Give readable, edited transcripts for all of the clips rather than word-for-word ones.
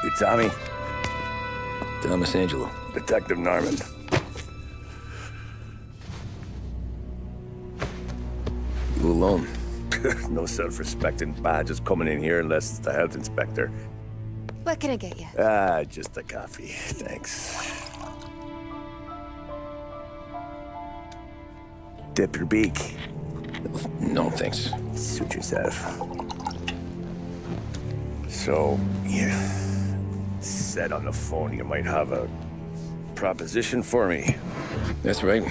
You Tommy? Thomas Angelo. Detective Norman. You alone? No self-respecting badges coming in here unless it's the health inspector. What can I get you? Just a coffee. Thanks. Dip your beak. No, thanks. Suit yourself. So, you said on the phone you might have a proposition for me. That's right.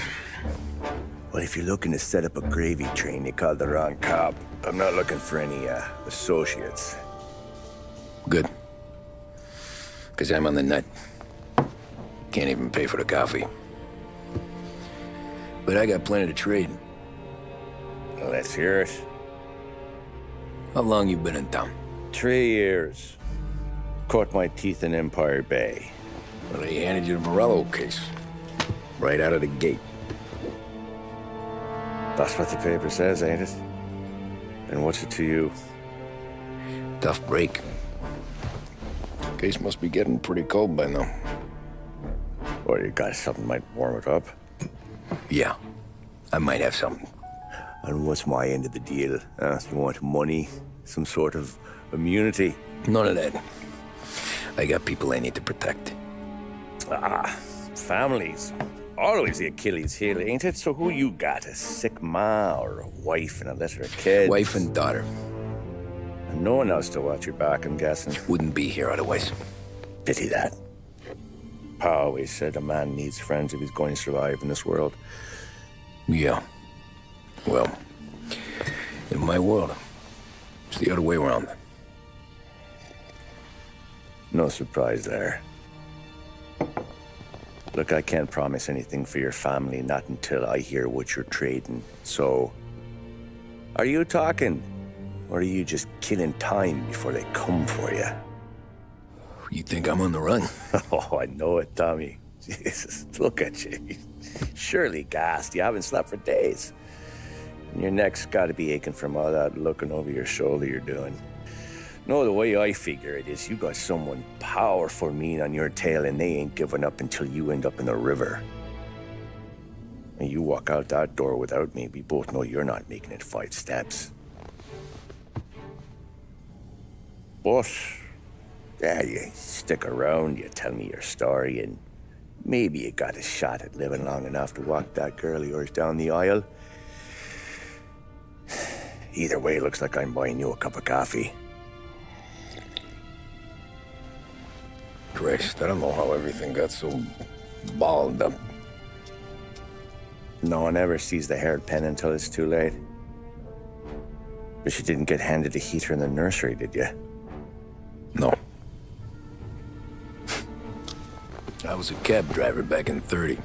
Well, if you're looking to set up a gravy train, you called the wrong cop. I'm not looking for any, associates. Good. Because I'm on the nut. Can't even pay for the coffee. But I got plenty to trade. Let's hear it. How long you been in town? 3 years. Caught my teeth in Empire Bay. Well, they handed you the Morello case. Right out of the gate. That's what the paper says, ain't it? And what's it to you? Tough break. Case must be getting pretty cold by now. Or you got something might warm it up? Yeah, I might have something. And what's my end of the deal? You want money? Some sort of immunity? None of that. I got people I need to protect. Families. Always the Achilles heel, ain't it? So who you got? A sick ma or a wife and a litter of kids? Wife and daughter. And no one else to watch your back, I'm guessing. Wouldn't be here otherwise. Pity that. Pa always said a man needs friends if he's going to survive in this world. Yeah. Well, in my world, it's the other way around. No surprise there. Look, I can't promise anything for your family, not until I hear what you're trading. So, are you talking? Or are you just killing time before they come for you? You think I'm on the run? Oh, I know it, Tommy. Jesus, look at you. Surely gassed. You haven't slept for days. And your neck's got to be aching from all that looking over your shoulder you're doing. No, the way I figure it is you got someone powerful mean on your tail and they ain't giving up until you end up in the river. And you walk out that door without me, we both know you're not making it 5 steps. But, yeah, you stick around, you tell me your story, and maybe you got a shot at living long enough to walk that girl of yours down the aisle. Either way, it looks like I'm buying you a cup of coffee. Christ, I don't know how everything got so balled up. No one ever sees the haired pen until it's too late. But you didn't get handed a heater in the nursery, did you? No. I was a cab driver back in '30.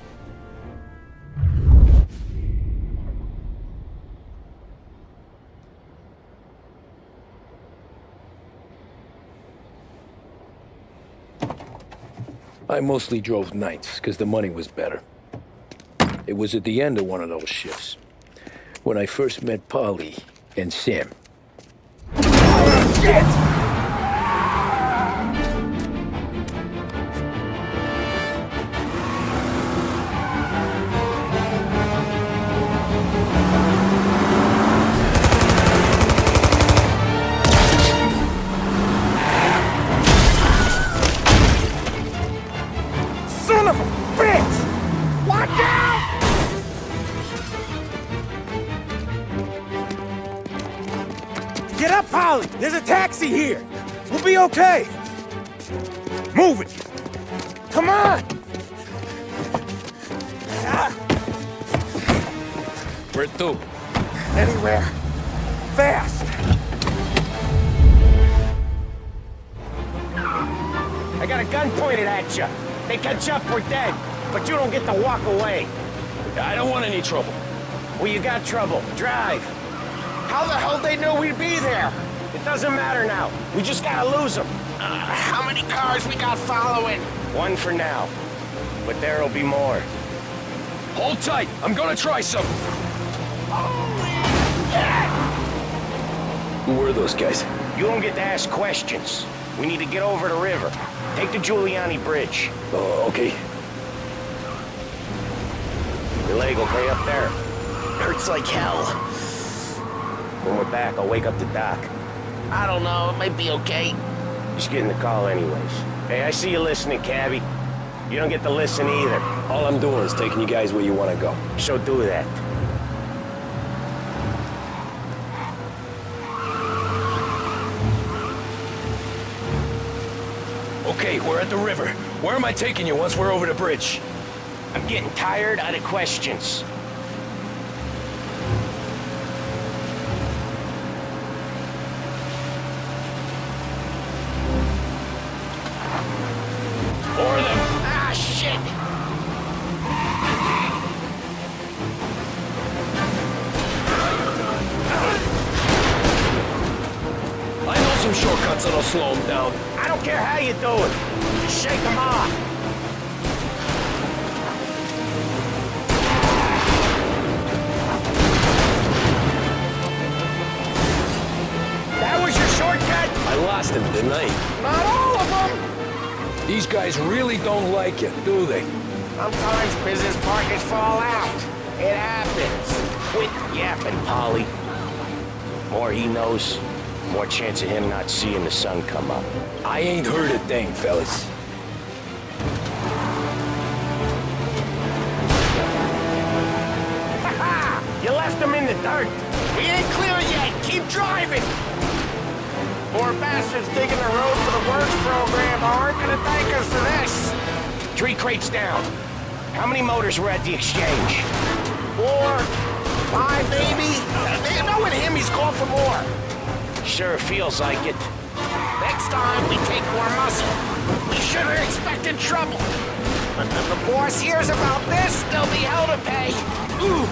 I mostly drove nights, because the money was better. It was at the end of one of those shifts, when I first met Polly and Sam. Oh, shit! Son of a bitch! Watch out! Get up, Polly! There's a taxi here! We'll be okay! Move it! Come on! Where to? Anywhere. Fast! I got a gun pointed at you. They catch up, we're dead. But you don't get to walk away. I don't want any trouble. Well, you got trouble. Drive. How the hell they know we'd be there? It doesn't matter now. We just gotta lose them. How many cars we got following? One for now. But there'll be more. Hold tight. I'm gonna try something. Holy shit! Who were those guys? You don't get to ask questions. We need to get over the river. Take the Giuliani Bridge. Oh, okay. Your leg okay up there? Hurts like hell. When we're back, I'll wake up the doc. I don't know, it might be okay. Just getting the call anyways. Hey, I see you listening, cabbie. You don't get to listen either. All I'm doing is taking you guys where you want to go. So do that. Okay, we're at the river. Where am I taking you once we're over the bridge? I'm getting tired of the questions. Or them. Ah, shit! I know some shortcuts that'll slow them down. I don't care how you do it. Just shake them off. That was your shortcut? I lost him, didn't I? Not all of them. These guys really don't like you, do they? Sometimes business partners fall out. It happens. Quit yapping, Polly. More he knows, more chance of him not seeing the sun come up. I ain't heard a thing, fellas. Ha-ha! You left him in the dirt. We ain't clear yet, keep driving! Poor bastards digging the road for the works program aren't gonna thank us for this. 3 crates down. How many motors were at the exchange? 4, 5 maybe? Knowing him, he's called for more. Sure feels like it. Next time, we take more muscle. We should have expected trouble. But if the boss hears about this, there'll be hell to pay. Ooh!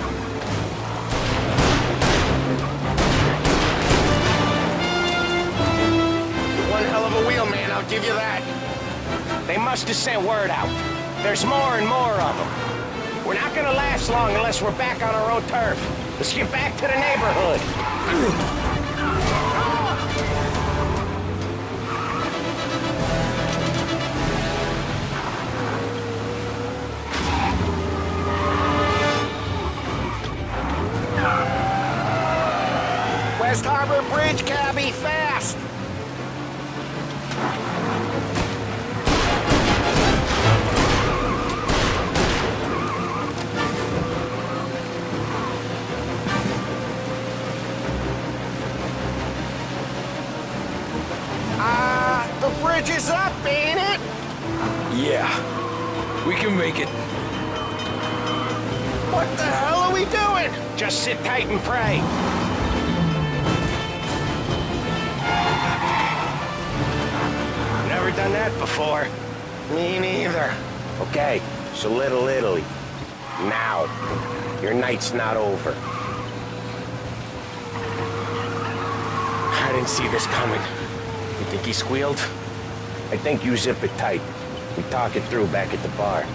One hell of a wheel, man, I'll give you that. They must have sent word out. There's more and more of them. We're not gonna last long unless we're back on our own turf. Let's get back to the neighborhood. West Harbor Bridge, cabbie, fast! The bridge is up, ain't it? Yeah, we can make it. What the hell are we doing? Just sit tight and pray. Never done that before. Me neither. Okay, so Little Italy. Now, your night's not over. I didn't see this coming. You think he squealed? I think you zip it tight. We talk it through back at the bar.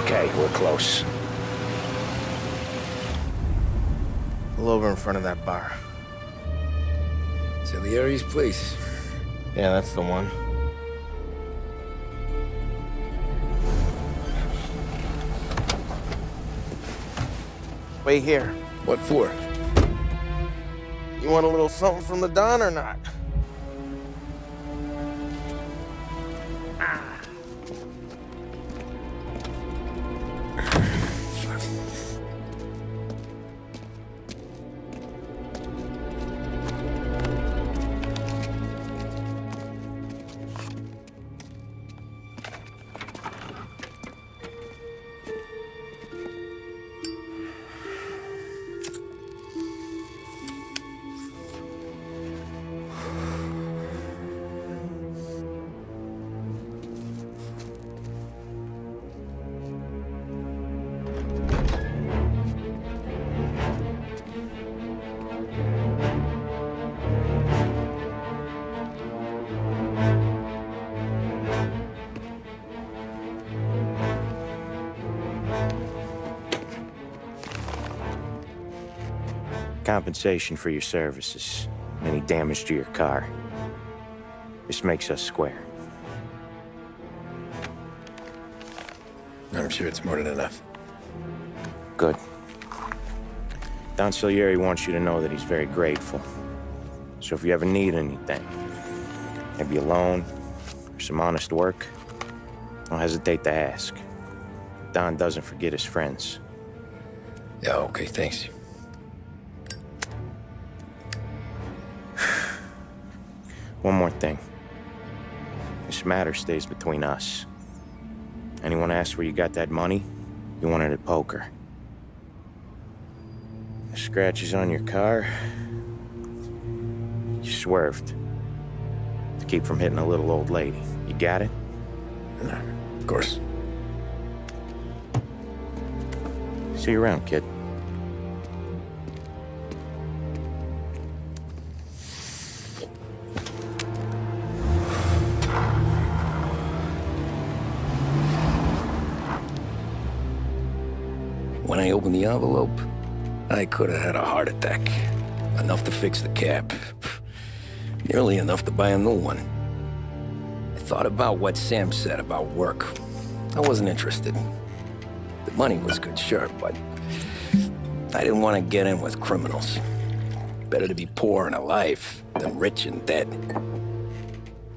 Okay, we're close. Pull over in front of that bar. Salieri's place. Yeah, that's the one. Wait here. What for? You want a little something from the Don or not? Compensation for your services. Any damage to your car. This makes us square. I'm sure it's more than enough. Good. Don Salieri wants you to know that he's very grateful. So if you ever need anything, maybe a loan or some honest work, don't hesitate to ask. Don doesn't forget his friends. Yeah, okay, thanks. One more thing. This matter stays between us. Anyone asks where you got that money, you won it at poker. The scratches on your car, you swerved. To keep from hitting a little old lady. You got it? Of course. See you around, kid. When I opened the envelope, I could have had a heart attack. Enough to fix the cab. Nearly enough to buy a new one. I thought about what Sam said about work. I wasn't interested. The money was good, sure, but I didn't want to get in with criminals. Better to be poor and alive than rich and dead.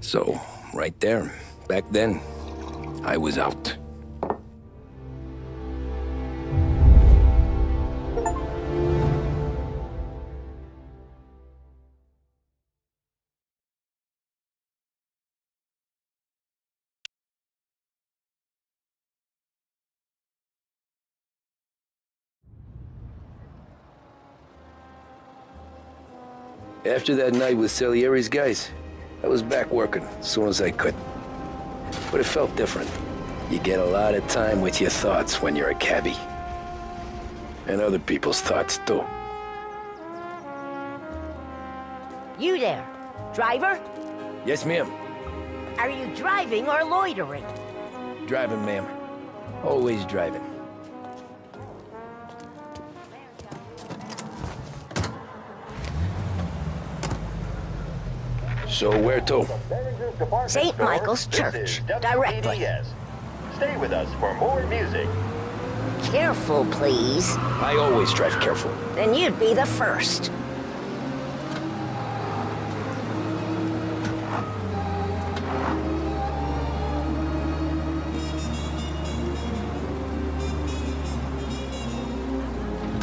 So, right there, back then, I was out. After that night with Salieri's guys, I was back working as soon as I could. But it felt different. You get a lot of time with your thoughts when you're a cabbie. And other people's thoughts, too. You there, driver? Yes, ma'am. Are you driving or loitering? Driving, ma'am. Always driving. So where to? St. Michael's Church, directly. Stay with us for more music. Careful, please. I always drive careful. Then you'd be the first.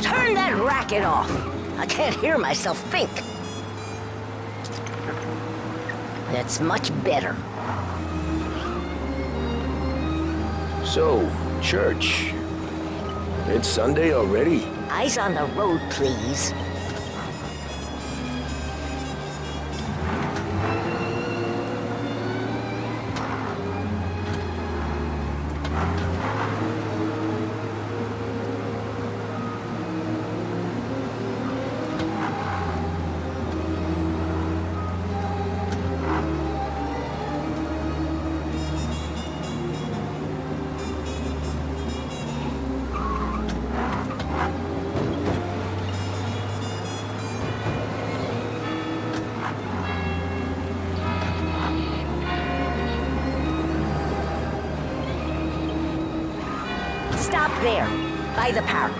Turn that racket off. I can't hear myself think. That's much better. So, church. It's Sunday already? Eyes on the road, please. Stop there, by the park.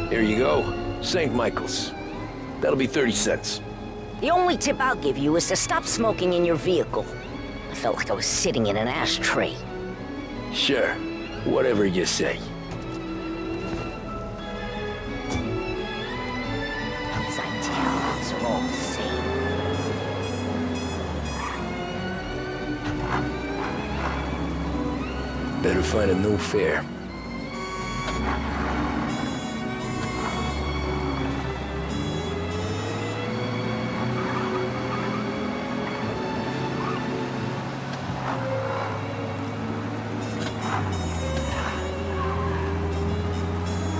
Here you go. St. Michael's. That'll be 30 cents. The only tip I'll give you is to stop smoking in your vehicle. I felt like I was sitting in an ashtray. Sure. Whatever you say. As I tell, it's all the same. Better find a new fare.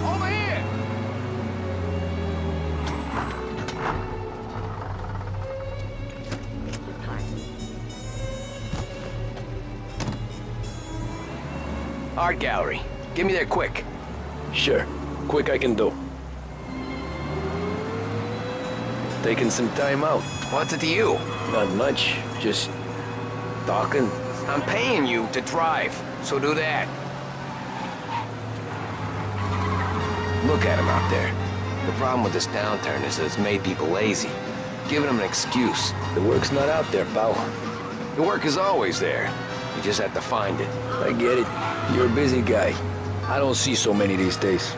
Over here! Art gallery. Get me there quick. Sure. Quick I can do. Taking some time out. What's it to you? Not much. Just talking. I'm paying you to drive, so do that. Look at him out there. The problem with this downturn is that it's made people lazy. Giving them an excuse. The work's not out there, pal. The work is always there. You just have to find it. I get it. You're a busy guy. I don't see so many these days.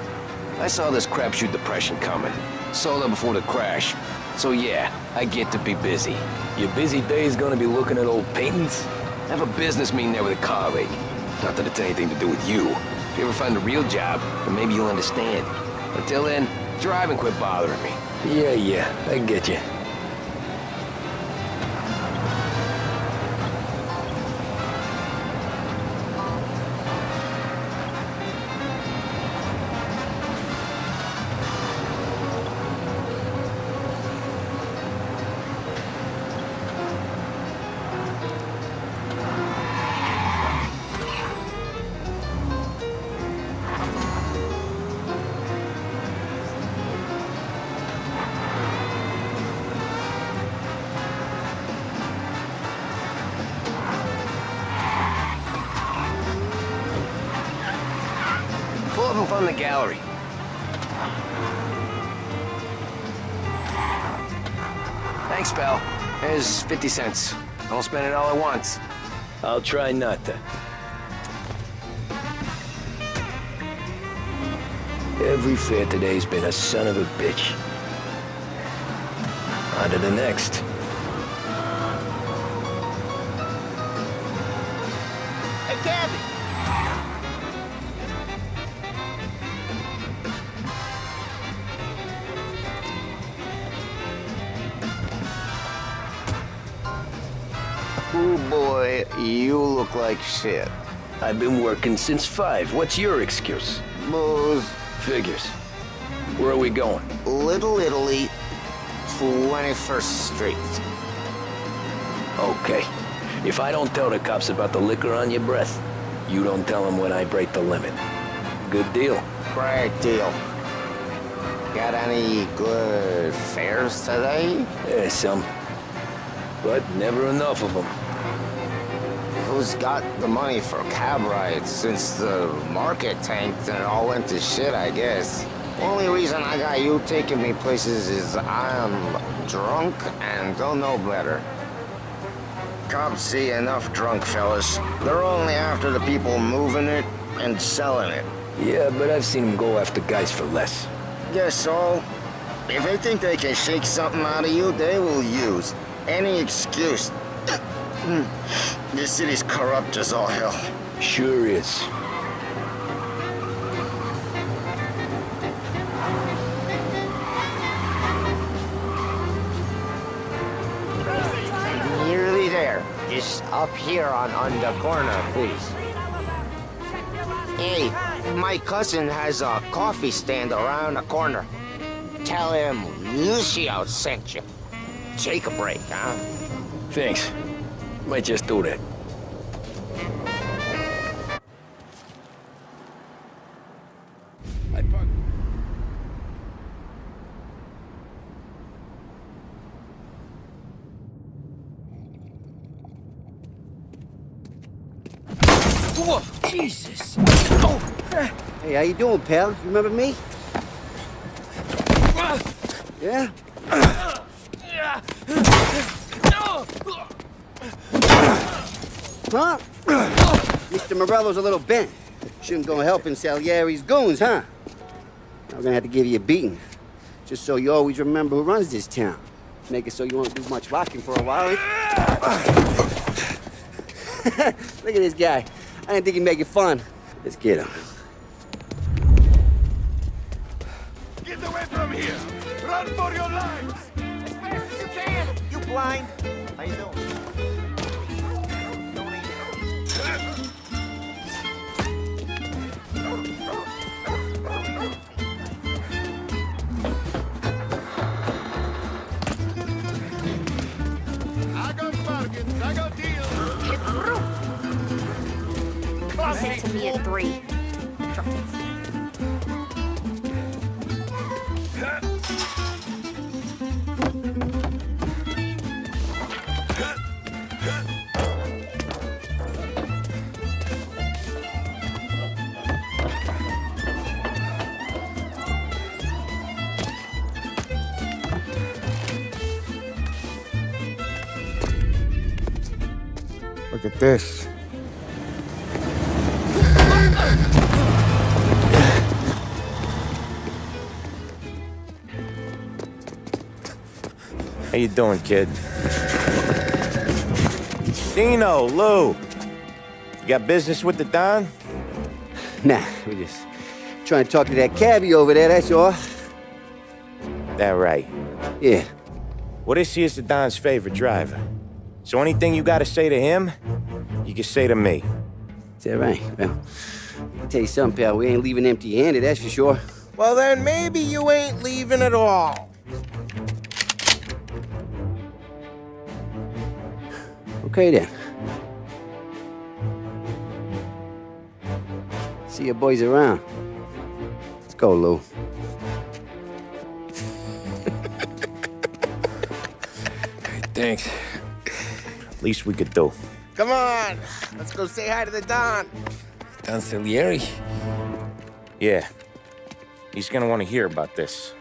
I saw this crapshoot depression coming. Sold up before the crash. So yeah, I get to be busy. Your busy day's gonna be looking at old paintings? I have a business meeting there with a colleague. Not that it's anything to do with you. If you ever find a real job, then maybe you'll understand. Until then, drive and quit bothering me. Yeah, I get you. Pull up in front of the gallery. Thanks, pal. Here's 50 cents. Don't spend it all at once. I'll try not to. Every fare today's been a son of a bitch. On to the next. Hey, Cabby! Oh boy, you look like shit. I've been working since 5. What's your excuse? Booze, Figures. Where are we going? Little Italy, 21st Street. Okay. If I don't tell the cops about the liquor on your breath, you don't tell them when I break the limit. Good deal. Great deal. Got any good fares today? There's some. But never enough of them. Who's got the money for cab rides since the market tanked and it all went to shit, I guess? Only reason I got you taking me places is I'm drunk and don't know better. Cops see enough drunk fellas. They're only after the people moving it and selling it. Yeah, but I've seen them go after guys for less. Guess so. If they think they can shake something out of you, they will use any excuse. This city's corrupt as all hell. Sure is. Nearly there. Just up here on the corner, please. Hey, my cousin has a coffee stand around the corner. Tell him Lucio sent you. Take a break, huh? Thanks. Might just do that. I parked. Whoa, Jesus! Oh. Hey, how you doing, pal? You remember me? Yeah? Huh? Mr. Morello's a little bent. Shouldn't go helping Salieri's goons, huh? I'm gonna have to give you a beating. Just so you always remember who runs this town. Make it so you won't do much walking for a while. Look at this guy. I didn't think he'd make it fun. Let's get him. Get away from here! Run for your lives! As fast as you can! You blind? How you doing? I got bargains, I got deals. Listen to me at 3. Look at this. How you doing, kid? Dino, Lou. You got business with the Don? Nah, we just trying to talk to that cabbie over there, that's all. That right. Yeah. Well, this here's the Don's favorite driver. So anything you gotta say to him, you can say to me. Is that right? Well, I'll tell you something, pal. We ain't leaving empty-handed, that's for sure. Well, then maybe you ain't leaving at all. Okay, then. See your boys around. Let's go, Lou. Thanks. Least we could do. Come on, let's go say hi to the Don. Don Salieri? Yeah. He's gonna want to hear about this.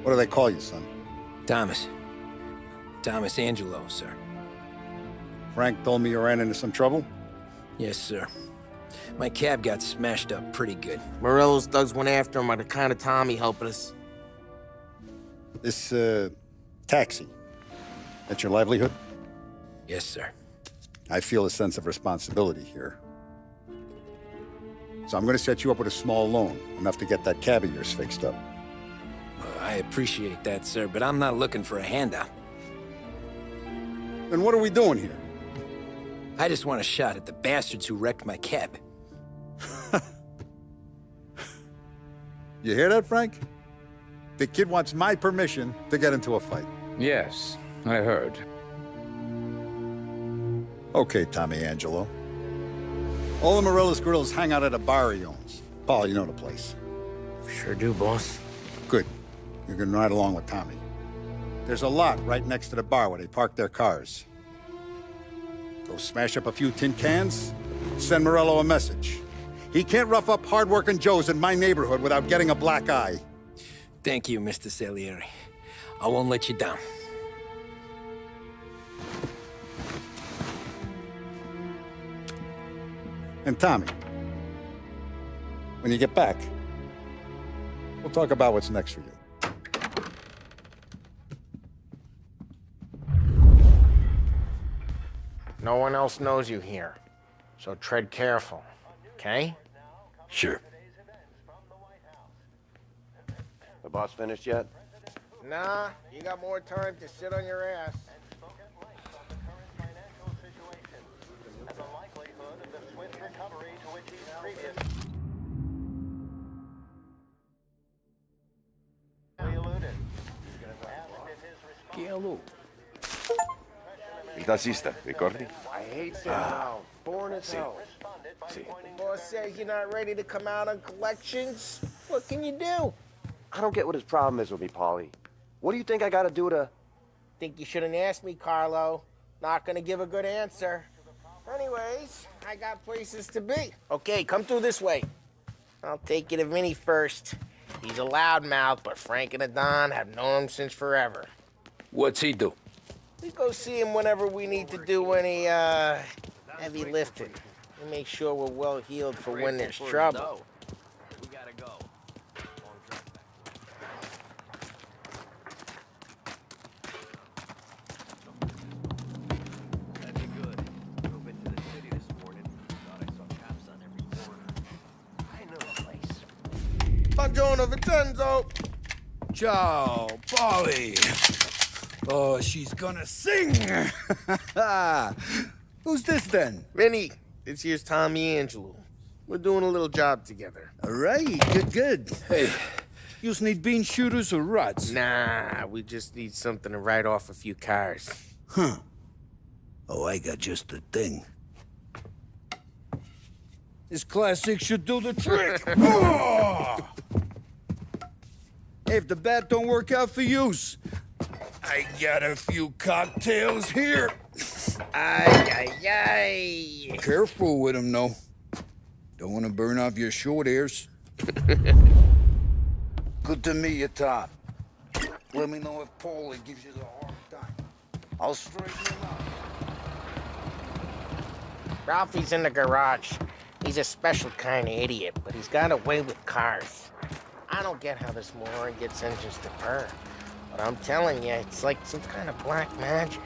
What do they call you, son? Thomas. Thomas Angelo, sir. Frank told me you ran into some trouble? Yes, sir. My cab got smashed up pretty good. Morello's thugs went after him on account of Tommy helping us. This, taxi. That's your livelihood? Yes, sir. I feel a sense of responsibility here. So I'm gonna set you up with a small loan, enough to get that cab of yours fixed up. I appreciate that, sir, but I'm not looking for a handout. Then what are we doing here? I just want a shot at the bastards who wrecked my cab. You hear that, Frank? The kid wants my permission to get into a fight. Yes, I heard. Okay, Tommy Angelo. All the Morello's girls hang out at a bar he owns. Paul, you know the place. Sure do, boss. Good. You can ride along with Tommy. There's a lot right next to the bar where they park their cars. Go smash up a few tin cans, send Morello a message. He can't rough up hard-working Joes in my neighborhood without getting a black eye. Thank you, Mr. Salieri. I won't let you down. And Tommy, when you get back, we'll talk about what's next for you. No one else knows you here, so tread careful, okay? Sure. The boss finished yet? Nah, you got more time to sit on your ass. Il tassista, ricordi? I hate sitting around. Boring as hell. Sì. Boss says you're not ready to come out on collections. What can you do? I don't get what his problem is with me, Paulie. What do you think I gotta do to... Think you shouldn't ask me, Carlo. Not gonna give a good answer. Anyways, I got places to be. Okay, come through this way. I'll take you to Vinny first. He's a loudmouth, but Frank and the Don have known him since forever. What's he do? We go see him whenever we need to do any, heavy lifting. We make sure we're well healed for when there's trouble. We gotta go. Buongiorno, Vincenzo. Ciao, Polly. Oh, she's gonna sing. Who's this then? Vinny, this here's Tommy Angelo. We're doing a little job together. All right, good. Hey, You need bean shooters or rods? Nah, we just need something to write off a few cars. Huh. Oh, I got just the thing. This classic should do the trick. Oh! If the bat don't work out for use, I got a few cocktails here. Ay, ay, ay. Careful with them, though. Don't want to burn off your short hairs. Good to meet you, Tom. Let me know if Paulie gives you the hard time. I'll straighten him out. Ralphie's in the garage. He's a special kind of idiot, but he's got a way with cars. I don't get how this moron gets engines to purr. But I'm telling you, it's like some kind of black magic.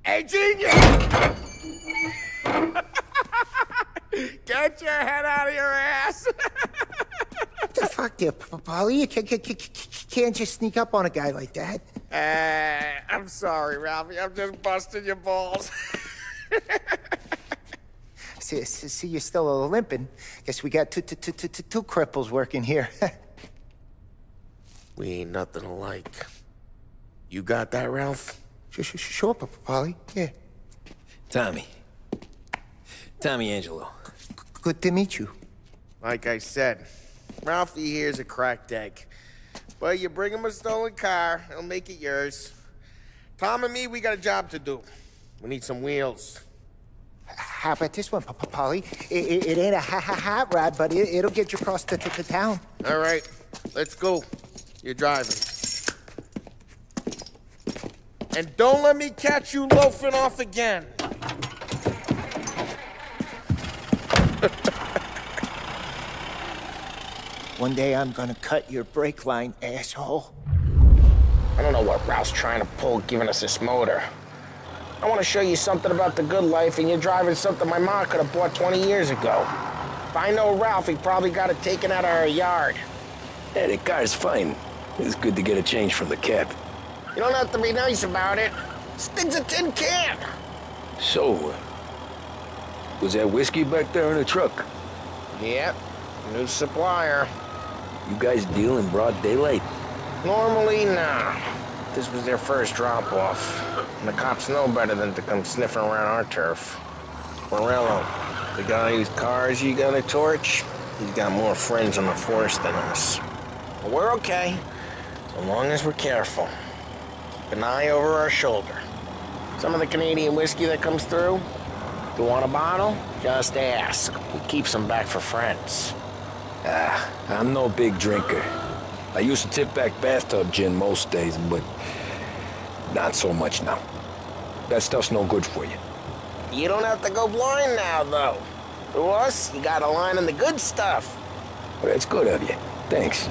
Hey, genius! Get your head out of your ass! What the fuck there, Paulie? You can't just sneak up on a guy like that. I'm sorry, Ralphie. I'm just busting your balls. See, you're still limping. Guess we got two cripples working here. We ain't nothing alike. You got that, Ralph? Sure, Paulie. Yeah. Tommy. Tommy Angelo. Good to meet you. Like I said, Ralphie here's a cracked egg. But you bring him a stolen car, he'll make it yours. Tom and me, we got a job to do. We need some wheels. How about this one, Paulie? It ain't a hot rod, but it'll get you across to town. All right, let's go. You're driving. And don't let me catch you loafing off again. One day I'm gonna cut your brake line, asshole. I don't know what Ralph's trying to pull giving us this motor. I want to show you something about the good life, and you're driving something my mom could have bought 20 years ago. If I know Ralph, he probably got it taken out of our yard. Yeah, the car's fine. It's good to get a change from the cab. You don't have to be nice about it. This thing's a tin can. So, was that whiskey back there in the truck? Yep, new supplier. You guys deal in broad daylight? Normally, nah. This was their first drop-off. And the cops know better than to come sniffing around our turf. Morello, the guy whose cars you got a torch, he's got more friends on the force than us. But we're okay, so long as we're careful. Keep an eye over our shoulder. Some of the Canadian whiskey that comes through, you want a bottle? Just ask. We keep some back for friends. I'm no big drinker. I used to tip back bathtub gin most days, but not so much now. That stuff's no good for you. You don't have to go blind now, though. Through us, you got a line on the good stuff. Well, that's good of you. Thanks.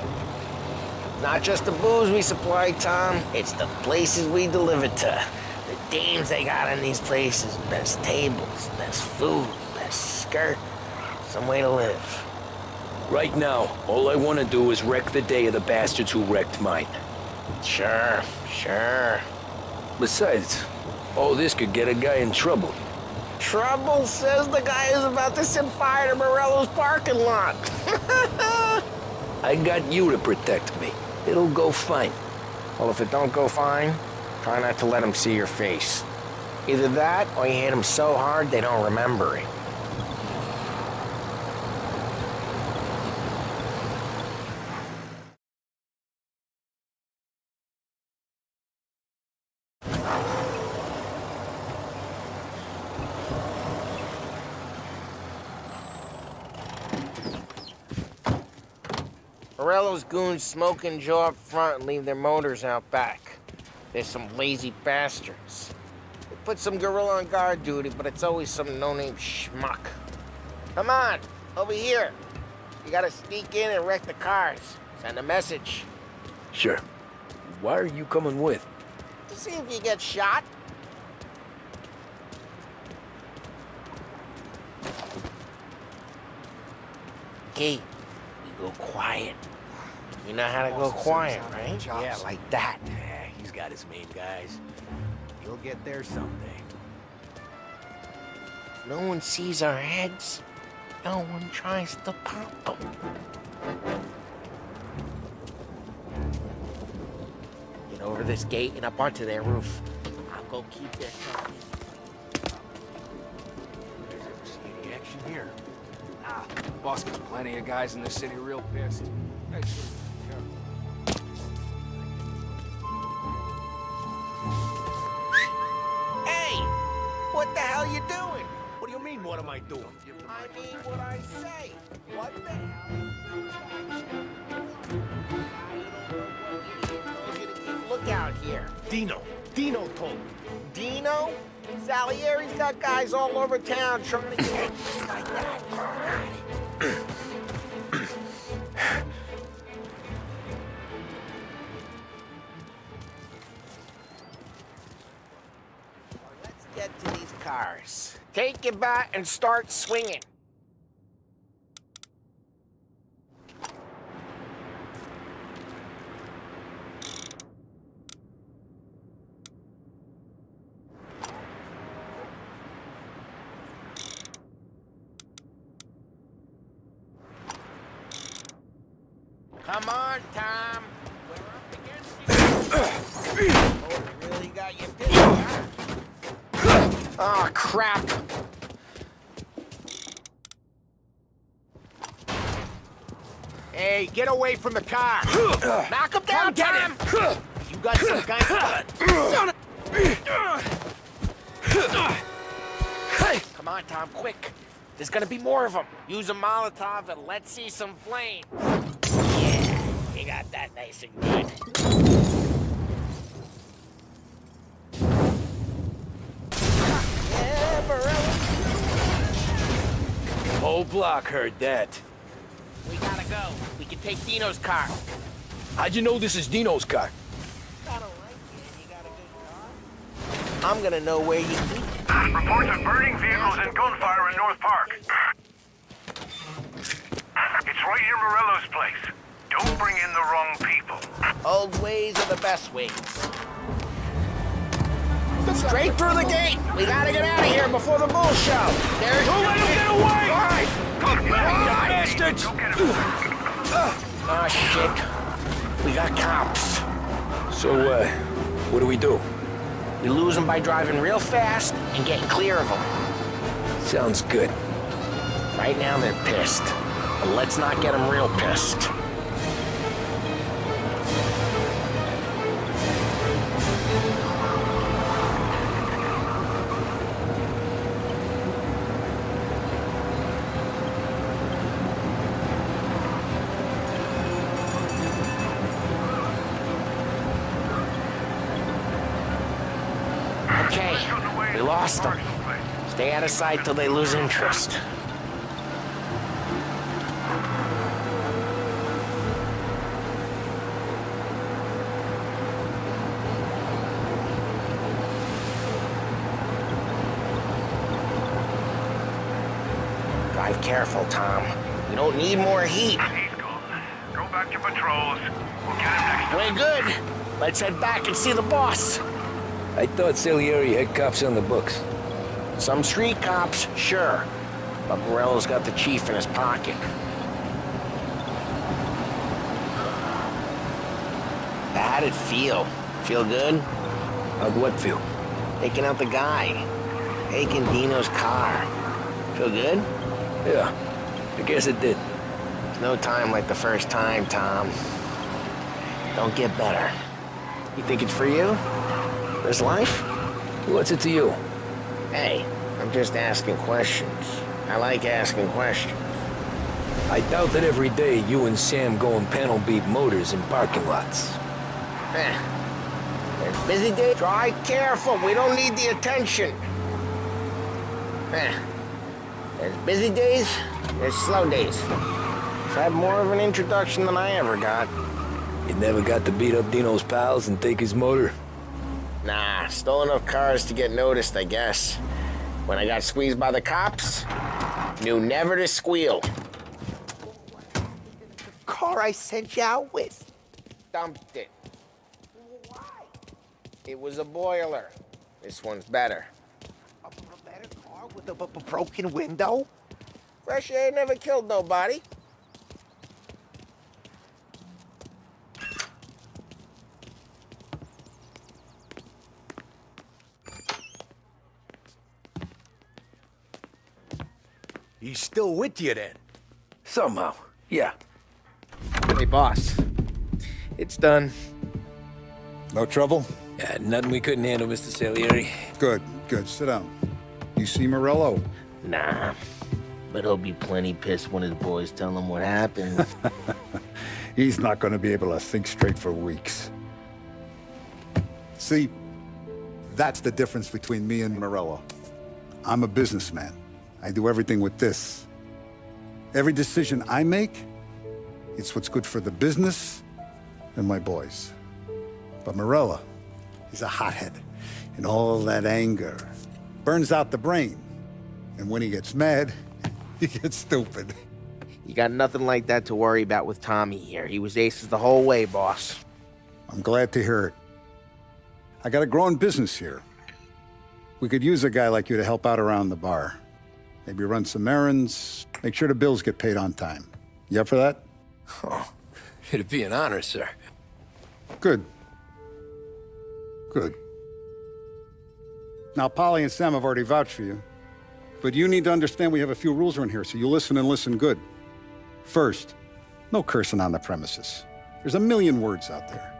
Not just the booze we supply, Tom. It's the places we deliver to. The dames they got in these places. Best tables, best food, best skirt. Some way to live. Right now, all I want to do is wreck the day of the bastards who wrecked mine. Sure. Besides, all this could get a guy in trouble. Trouble, says the guy who's about to set fire to Morello's parking lot. I got you to protect me. It'll go fine. Well, if it don't go fine, try not to let them see your face. Either that, or you hit them so hard they don't remember it. Morello's goons smoke and Joe up front and leave their motors out back. They're some lazy bastards. They put some gorilla on guard duty, but it's always some no-name schmuck. Come on, over here. You gotta sneak in and wreck the cars. Send a message. Sure. Why are you coming with? To see if you get shot. Okay, we go quiet. You know how to go quiet, right? Yeah, like that. He's got got his main guys. You'll get there someday. No one sees our heads. No one tries to pop them. Get over this gate and up onto their roof. I'll go keep their company. You guys ever see any action here? Boss gets plenty of guys in this city real pissed. Hey, Hey! What the hell you doing? What do you mean, what am I doing? I mean what I say. What the hell? Look out here. Dino told me. Dino? Salieri's got guys all over town trying to get like that. Let's get to these cars. Take your bat and start swinging. Come on, Tom. We're up against you. Oh, really got you pissed, huh? Oh, crap. Hey, get away from the car. Knock him down, Tom. You got some kind of... Come on, Tom, quick. There's gonna be more of them. Use a Molotov and let's see some flame. Yeah, you got that nice and good. Yeah, Morello. Whole block heard that. We gotta go. We can take Dino's car. How'd you know this is Dino's car? Gotta like it. You got a good car? I'm gonna know where you keep it. Reports of burning vehicles and gunfire in North Park. It's right near Morello's place. Don't bring in the wrong people. Old ways are the best ways. Straight through the gate. We gotta get out of here before the bull show. There's Don't let him get away! Right. Bastards! Oh, shit. We got cops. So, what do we do? We lose them by driving real fast and getting clear of them. Sounds good. Right now they're pissed. But let's not get them real pissed. Okay, we lost them. Stay out of sight till they lose interest. Drive careful, Tom. We don't need more heat. He's gone. Go back to patrols. We'll get him next time. We're good. Let's head back and see the boss. I thought Salieri had cops on the books. Some street cops, sure. But Morello's got the chief in his pocket. How'd it feel? Feel good? How'd what feel? Taking out the guy. Taking Dino's car. Feel good? Yeah, I guess it did. There's no time like the first time, Tom. Don't get better. You think it's for you? This life? What's it to you? Hey, I'm just asking questions. I like asking questions. I doubt that every day you and Sam go and panel beat motors in parking lots. There's busy days. Drive careful. We don't need the attention. There's busy days. There's slow days. I've had more of an introduction than I ever got. You never got to beat up Dino's pals and take his motor? Nah, stole enough cars to get noticed, I guess. When I got squeezed by the cops, knew never to squeal. Car I sent you out with. Dumped it. It was a boiler. This one's better. A better car with a broken window? Fresh air never killed nobody. He's still with you then? Somehow, yeah. Hey, boss. It's done. No trouble? Yeah, nothing we couldn't handle, Mr. Salieri. Good, good. Sit down. You see Morello? Nah. But he'll be plenty pissed when his boys tell him what happened. He's not going to be able to think straight for weeks. See, that's the difference between me and Morello. I'm a businessman. I do everything with this. Every decision I make, it's what's good for the business and my boys. But Morello, he's a hothead. And all that anger burns out the brain. And when he gets mad, he gets stupid. You got nothing like that to worry about with Tommy here. He was aces the whole way, boss. I'm glad to hear it. I got a growing business here. We could use a guy like you to help out around the bar. Maybe run some errands, make sure the bills get paid on time. You up for that? Oh, it'd be an honor, sir. Good. Good. Now, Polly and Sam have already vouched for you. But you need to understand we have a few rules around here, so you listen and listen good. First, no cursing on the premises. There's a million words out there.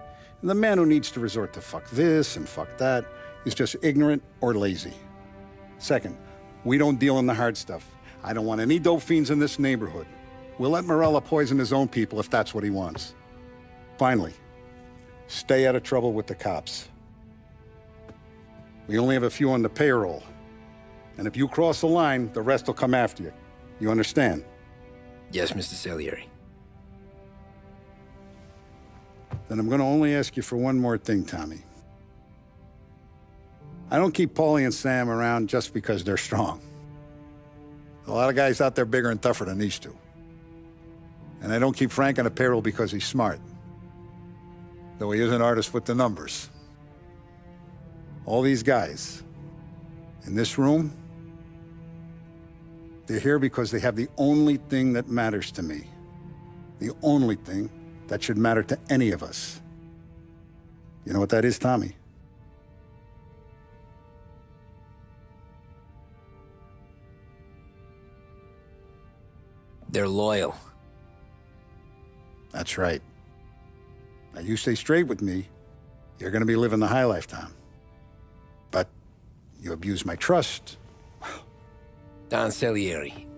And the man who needs to resort to fuck this and fuck that is just ignorant or lazy. Second, we don't deal in the hard stuff. I don't want any dope fiends in this neighborhood. We'll let Morello poison his own people if that's what he wants. Finally, stay out of trouble with the cops. We only have a few on the payroll. And if you cross the line, the rest will come after you. You understand? Yes, Mr. Salieri. Then I'm gonna only ask you for one more thing, Tommy. I don't keep Paulie and Sam around just because they're strong. A lot of guys out there bigger and tougher than these two. And I don't keep Frank on the payroll because he's smart. Though he is an artist with the numbers. All these guys in this room, they're here because they have the only thing that matters to me. The only thing that should matter to any of us. You know what that is, Tommy? They're loyal. That's right. Now, you stay straight with me, you're gonna be living the high life, Tom. But you abuse my trust. Don Salieri,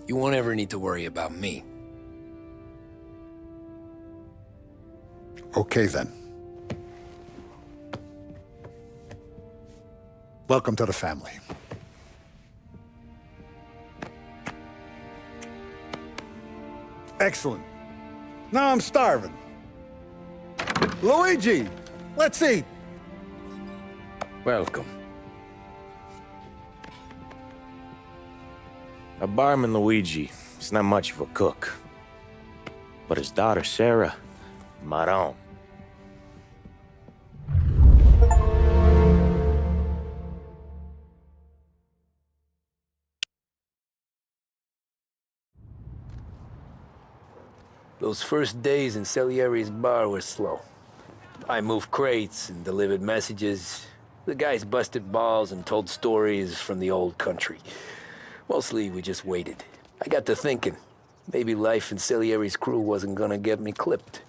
you won't ever need to worry about me. Okay, then. Welcome to the family. Excellent. Now I'm starving. Luigi, let's eat. Welcome. Our barman Luigi, he's not much of a cook. But his daughter Sarah, Maron. Those first days in Salieri's bar were slow. I moved crates and delivered messages. The guys busted balls and told stories from the old country. Mostly, we just waited. I got to thinking, maybe life in Salieri's crew wasn't gonna get me clipped.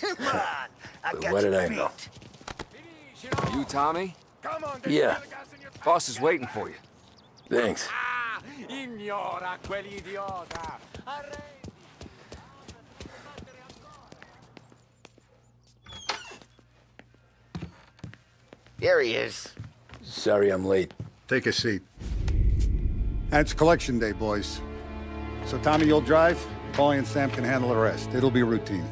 Come on, But what did I know? You, Tommy? Yeah. Boss is waiting for you. Thanks. Ignora quell'idiota. There he is. Sorry I'm late. Take a seat. And it's collection day, boys. So Tommy, you'll drive. Paulie and Sam can handle the rest. It'll be routine.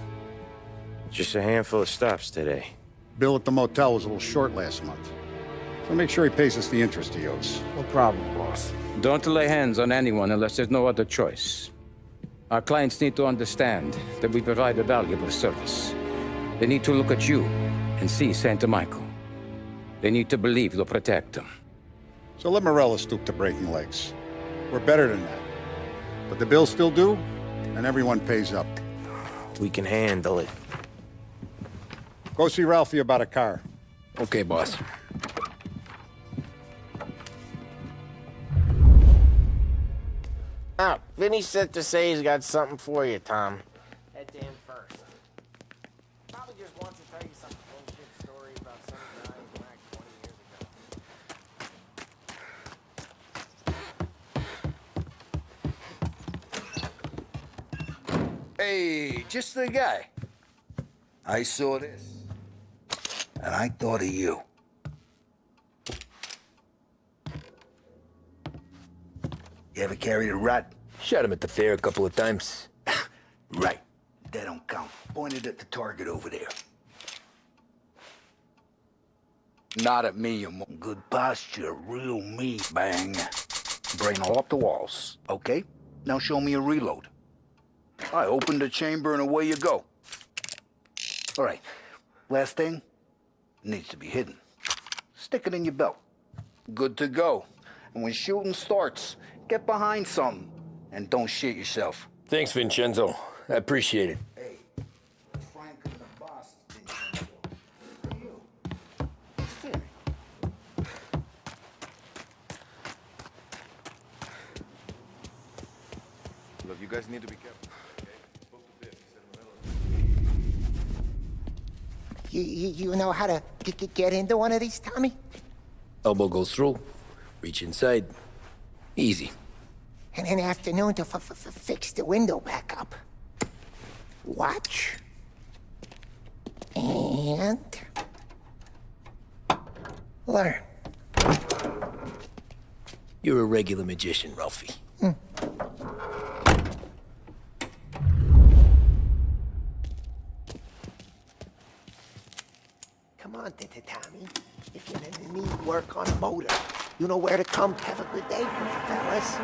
Just a handful of stops today. Bill at the motel was a little short last month. So make sure he pays us the interest he owes. No problem, boss. Don't lay hands on anyone unless there's no other choice. Our clients need to understand that we provide a valuable service. They need to look at you and see Santa Michael. They need to believe you'll protect them. So let Morello stoop to breaking legs. We're better than that. But the bill's still due, and everyone pays up. We can handle it. Go see Ralphie about a car. Okay, boss. Ah, Vinny sent to say he's got something for you, Tom. Head to him first. Probably just wants to tell you some bullshit story about some guy back 20 years ago. Hey, just the guy. I saw this, and I thought of you. You ever carried a rat? Shot him at the fair a couple of times. Right. That don't count. Pointed at the target over there. Not at me, you good posture, real meat, bang. Brain all up the walls, okay? Now show me a reload. I open the chamber and away you go. All right, last thing, needs to be hidden. Stick it in your belt. Good to go. And when shooting starts, get behind something and don't shit yourself. Thanks, Vincenzo. I appreciate it. Hey, Frank and the boss, Vincenzo. You. Look, you guys need to be careful. You know how to get into one of these, Tommy? Elbow goes through. Reach inside. Easy. And an afternoon to fix the window back up. Watch. And... learn. You're a regular magician, Ralphie. Come on, Tommy. If you need work on a motor, you know where to come. Have a good day, fellas.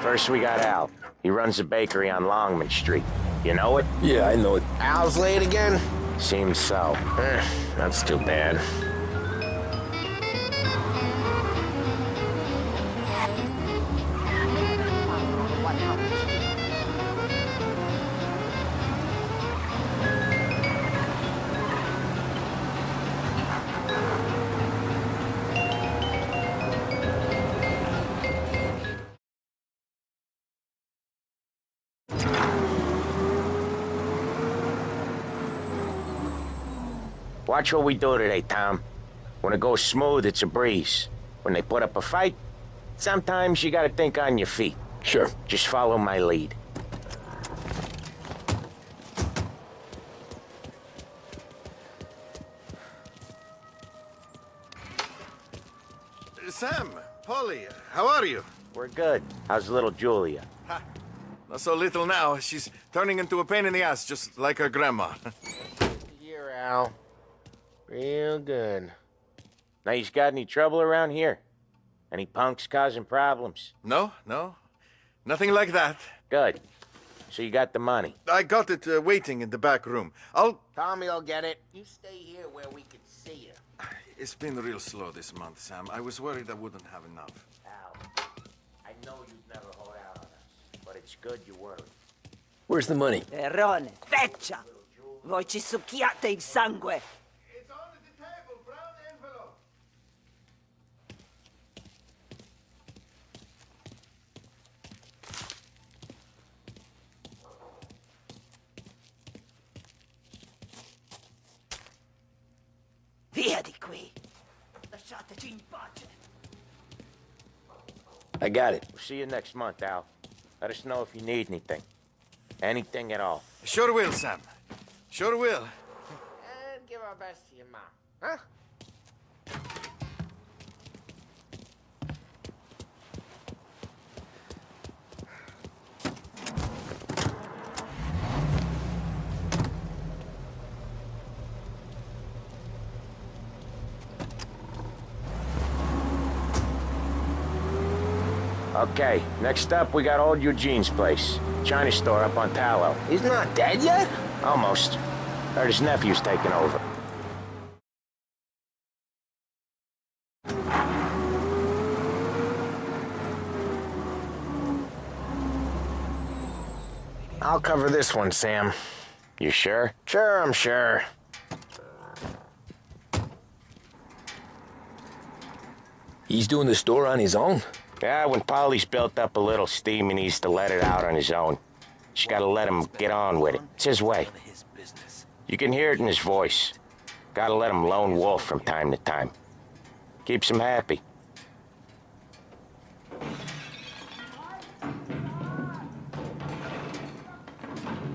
First, we got Al. He runs a bakery on Longman Street. You know it? Yeah, I know it. Al's late again? Seems so. That's too bad. Watch what we do today, Tom. When it goes smooth, it's a breeze. When they put up a fight, sometimes you gotta think on your feet. Sure. Just follow my lead. Sam, Polly, how are you? We're good. How's little Julia? Ha, not so little now. She's turning into a pain in the ass, just like her grandma. Here, Al. Real good. Now, you got any trouble around here? Any punks causing problems? No, nothing like that. Good. So you got the money? I got it waiting in the back room. Tommy will get it. You stay here where we can see you. It's been real slow this month, Sam. I was worried I wouldn't have enough. Al, I know you'd never hold out on us, but it's good you worried. Where's the money? Perrone, feccia! Voi ci succhiate il sangue! It's on the table, brown envelope. Via di qui! Lasciateci in pace! I got it. We'll see you next month, Al. Let us know if you need anything. Anything at all. Sure will, Sam. Sure will. And give our best to your mom, huh? Okay, next up, we got old Eugene's place. China store up on Tallow. He's not dead yet? Almost. Heard his nephew's taking over. I'll cover this one, Sam. You sure? Sure, I'm sure. He's doing the store on his own? Yeah, when Polly's built up a little steam, he needs to let it out on his own. Just gotta let him get on with it. It's his way. You can hear it in his voice. Gotta let him lone wolf from time to time. Keeps him happy.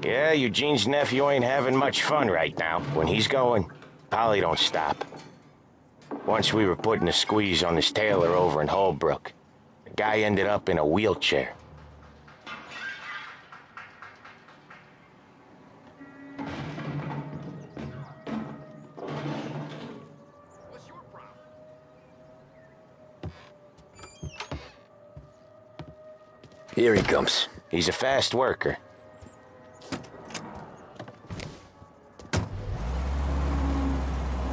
Yeah, Eugene's nephew ain't having much fun right now. When he's going, Polly don't stop. Once we were putting a squeeze on this tailor over in Holbrook. The guy ended up in a wheelchair. Here he comes. He's a fast worker.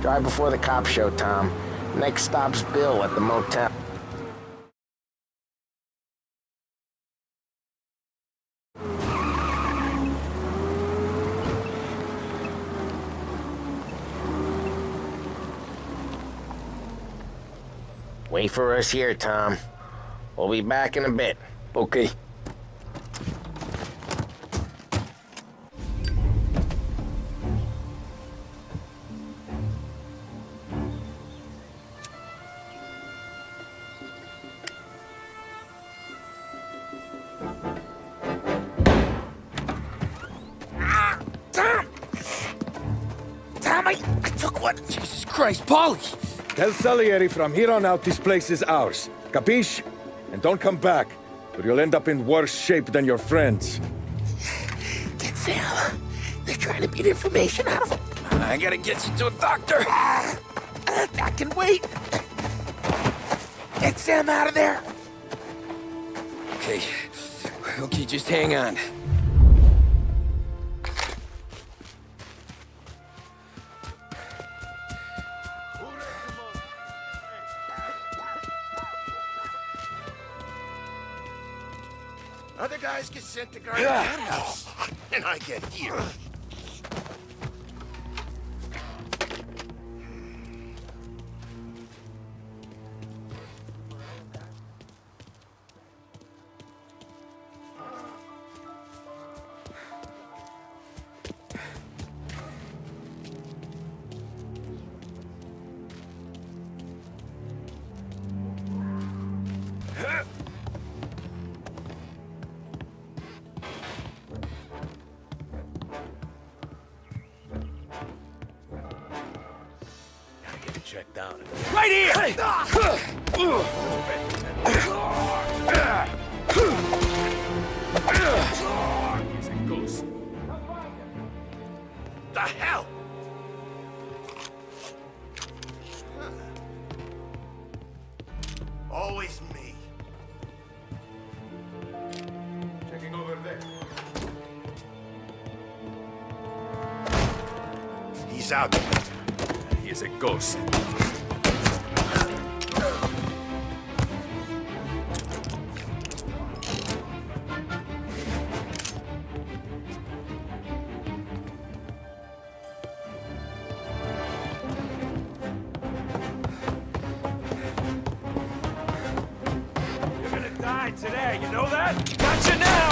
Drive before the cops show, Tom. Next stop's Bill at the motel. Wait for us here, Tom. We'll be back in a bit. Okay. I took one. Jesus Christ, Polly! Tell Salieri from here on out this place is ours. Capiche? And don't come back, or you'll end up in worse shape than your friends. Get Sam. They're trying to beat information out of him. I gotta get you to a doctor. I can wait. Get Sam out of there. Okay. Okay, just hang on. Other guys get sent to guard the house, and I get here. Checked out. Right here! He's a ghost. The hell? Always me. Checking over there. He's out. He is a ghost. You're gonna die today, you know that? Gotcha now!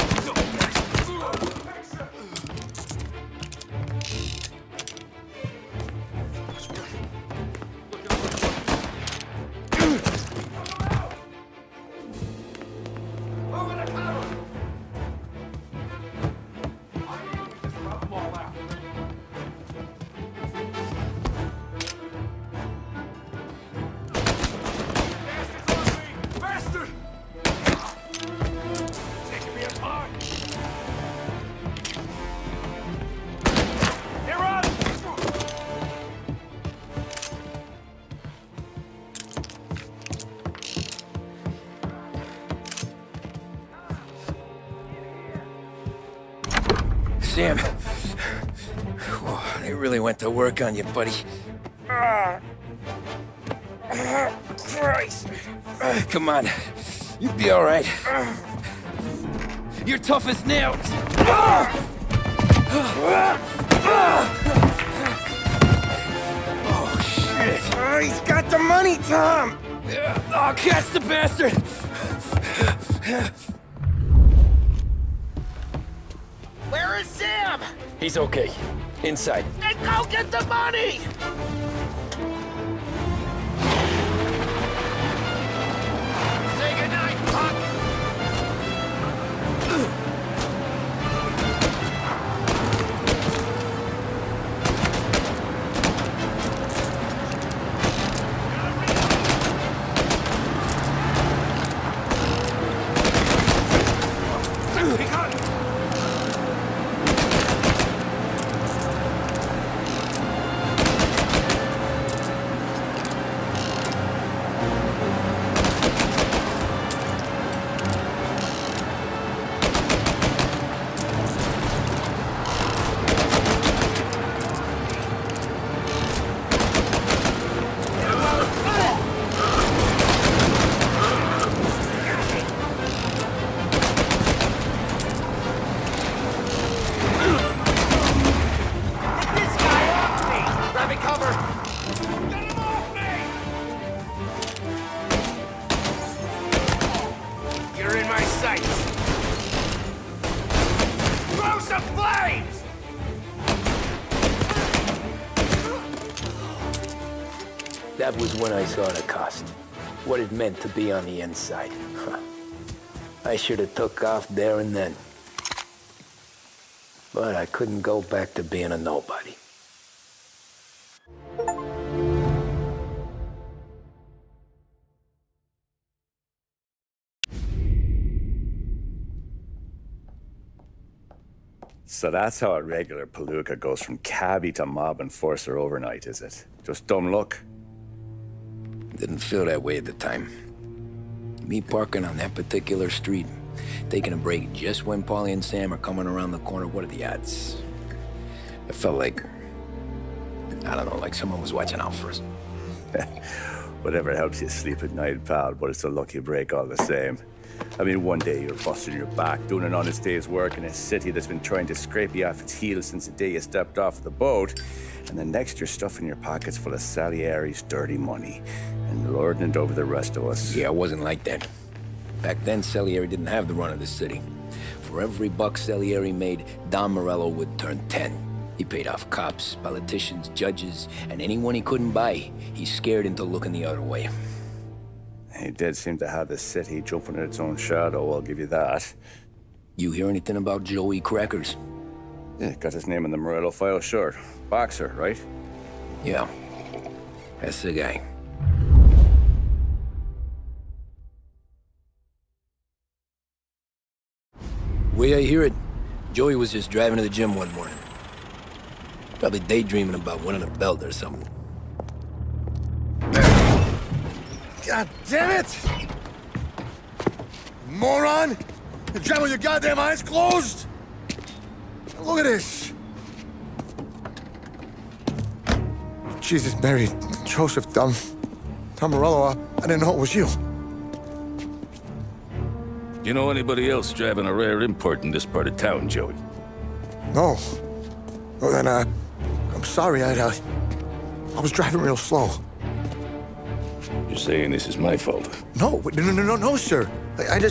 Bastard! Taking me apart! Sam. Whoa, they really went to work on you, buddy. Christ. Come on. You'll be all right. You're tough as nails. Oh, shit. Oh, he's got the money, Tom! Oh, catch the bastard! Where is Sam? He's okay. Inside. Then go get the money! Say goodnight, punk! That was when I saw the cost. What it meant to be on the inside. I should have took off there and then. But I couldn't go back to being a nobody. So that's how a regular palooka goes from cabbie to mob enforcer overnight, is it? Just dumb luck? Didn't feel that way at the time. Me parking on that particular street, taking a break just when Paulie and Sam are coming around the corner, what are the odds? It felt like, I don't know, like someone was watching out for us. Whatever helps you sleep at night, pal, but it's a lucky break all the same. I mean, one day you're busting your back, doing an honest day's work in a city that's been trying to scrape you off its heels since the day you stepped off the boat, and the next you're stuffing your pockets full of Salieri's dirty money and lording it over the rest of us. Yeah, it wasn't like that. Back then, Salieri didn't have the run of the city. For every buck Salieri made, Don Morello would turn 10. He paid off cops, politicians, judges, and anyone he couldn't buy, he scared into looking the other way. He did seem to have the city jumping at its own shadow, I'll give you that. You hear anything about Joey Crackers? Yeah, got his name in the Morello file, sure. Boxer, right? Yeah, that's the guy. Way I hear it, Joey was just driving to the gym one morning. Probably daydreaming about winning a belt or something. God damn it! Moron! You drive with your goddamn eyes closed? Look at this! Jesus, Mary, Joseph, Tom Morello, I didn't know it was you. You know anybody else driving a rare import in this part of town, Joey? No. Well, then, I'm sorry, I was driving real slow. You're saying this is my fault? No, sir. I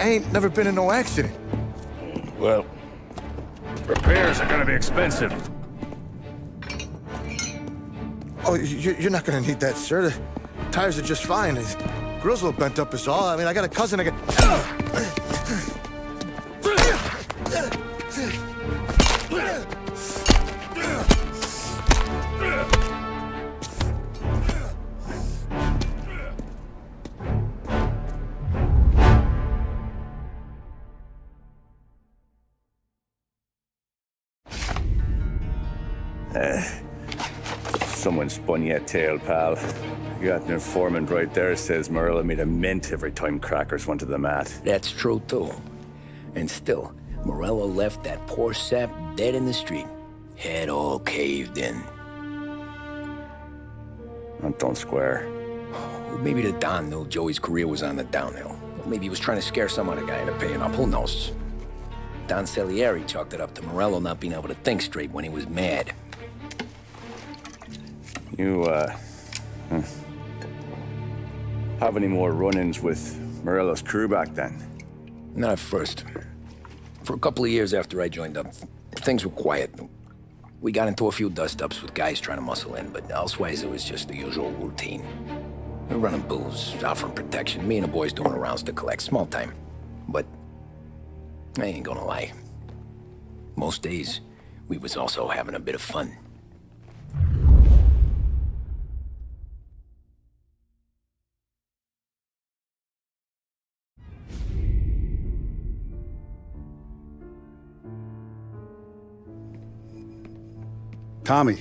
ain't never been in no accident. Well, repairs are gonna be expensive. Oh, you're not gonna need that, sir. The tires are just fine. His grill's a little bent up is all. I mean, I got a cousin I Someone spun you a tale, pal. You got an informant right there says Morello made a mint every time Crackers went to the mat. That's true, too. And still, Morello left that poor sap dead in the street. Head all caved in. That don't square. Well, maybe the Don knew Joey's career was on the downhill. Or maybe he was trying to scare some other guy into paying up. Who knows? Don Salieri chalked it up to Morello not being able to think straight when he was mad. You, have any more run-ins with Morello's crew back then? Not at first. For a couple of years after I joined up, things were quiet. We got into a few dust-ups with guys trying to muscle in, but elsewise it was just the usual routine. We're running booze, offering protection, me and the boys doing the rounds to collect, small time. But I ain't gonna lie. Most days, we was also having a bit of fun. Tommy,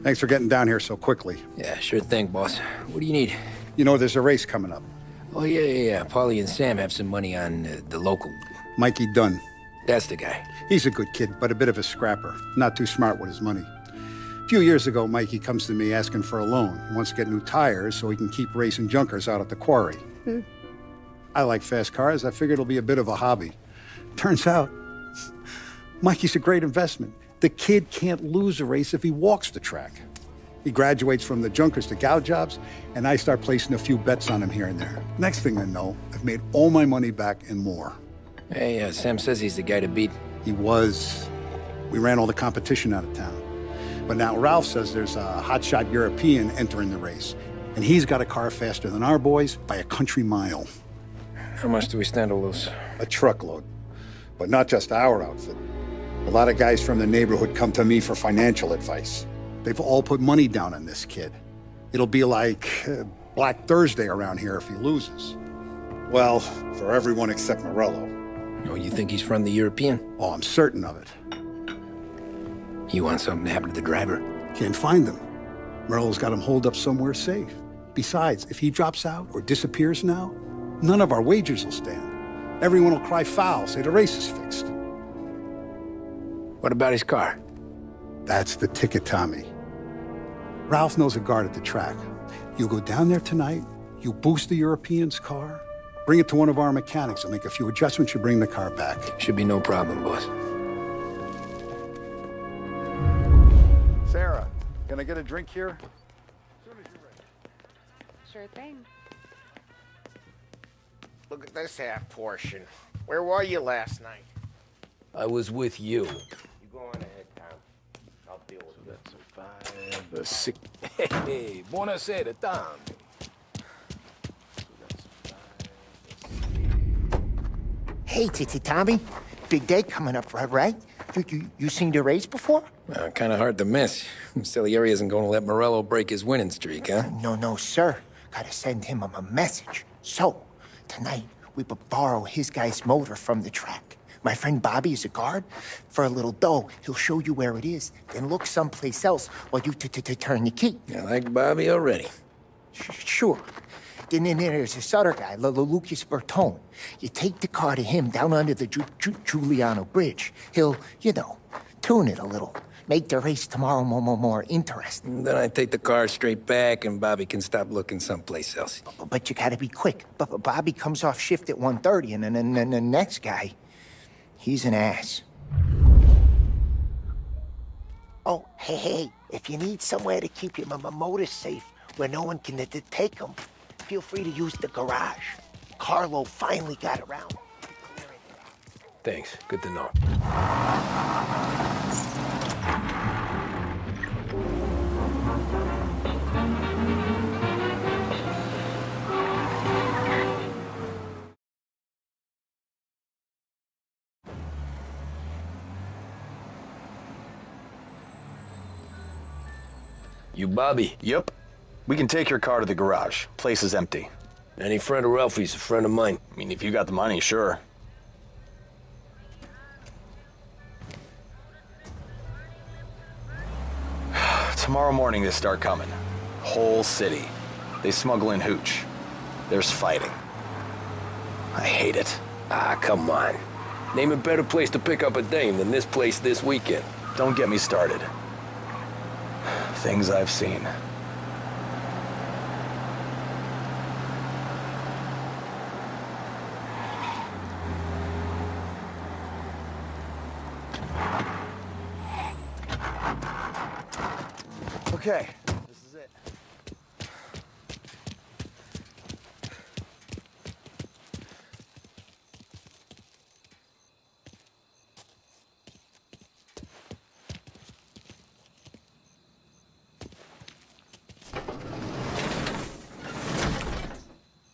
thanks for getting down here so quickly. Yeah, sure thing, boss. What do you need? You know, there's a race coming up. Oh, yeah. Paulie and Sam have some money on the local. Mikey Dunn. That's the guy. He's a good kid, but a bit of a scrapper. Not too smart with his money. A few years ago, Mikey comes to me asking for a loan. He wants to get new tires so he can keep racing junkers out at the quarry. I like fast cars. I figured it'll be a bit of a hobby. Turns out, Mikey's a great investment. The kid can't lose a race if he walks the track. He graduates from the junkers to gal jobs, and I start placing a few bets on him here and there. Next thing I know, I've made all my money back and more. Hey, Sam says he's the guy to beat. He was. We ran all the competition out of town. But now Ralph says there's a hotshot European entering the race, and he's got a car faster than our boys by a country mile. How much do we stand to lose? A truckload. But not just our outfit. A lot of guys from the neighborhood come to me for financial advice. They've all put money down on this kid. It'll be like Black Thursday around here if he loses. Well, for everyone except Morello. Oh, you think he's from the European? Oh, I'm certain of it. You want something to happen to the driver? Can't find him. Morello's got him holed up somewhere safe. Besides, if he drops out or disappears now, none of our wagers will stand. Everyone will cry foul, say the race is fixed. What about his car? That's the ticket, Tommy. Ralph knows a guard at the track. You go down there tonight, you boost the European's car, bring it to one of our mechanics, and make a few adjustments, you bring the car back. Should be no problem, boss. Sarah, can I get a drink here? Sure thing. Look at this half portion. Where were you last night? I was with you. You go on ahead, Tom. I'll deal with it. The sick. Hey, buonasera, Tom. Hey, Tommy. Big day coming up, right? You seen the race before? Kind of hard to miss. Salieri isn't going to let Morello break his winning streak, huh? No, sir. Gotta send him a message. So, tonight, we borrow his guy's motor from the track. My friend Bobby is a guard. For a little dough, he'll show you where it is, then look someplace else while you turn the key. I like Bobby already. Sure. Then there's this other guy, Lucas Bertone. You take the car to him down under the Giuliano Bridge. He'll, tune it a little. Make the race tomorrow more interesting. Then I take the car straight back and Bobby can stop looking someplace else. But you gotta be quick. Bobby comes off shift at 1:30, and then the next guy, he's an ass. Oh, hey, if you need somewhere to keep your motor safe where no one can take them, feel free to use the garage. Carlo finally got around. Thanks. Good to know. You Bobby? Yep. We can take your car to the garage. Place is empty. Any friend of Ralphie's a friend of mine. I mean, if you got the money, sure. Tomorrow morning they start coming. Whole city. They smuggle in hooch. There's fighting. I hate it. Ah, come on. Name a better place to pick up a dame than this place this weekend. Don't get me started. Things I've seen. Okay, this is it.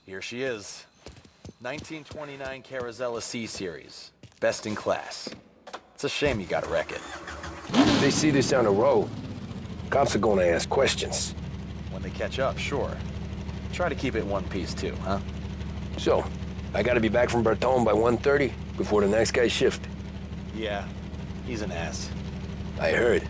Here she is. 1929 Carazella C Series. Best in class. It's a shame you gotta wreck it. They see this on the road. Cops are gonna ask questions. When they catch up, sure. Try to keep it in one piece too, huh? So, I gotta be back from Bertone by 1:30 before the next guy's shift. Yeah, he's an ass. I heard.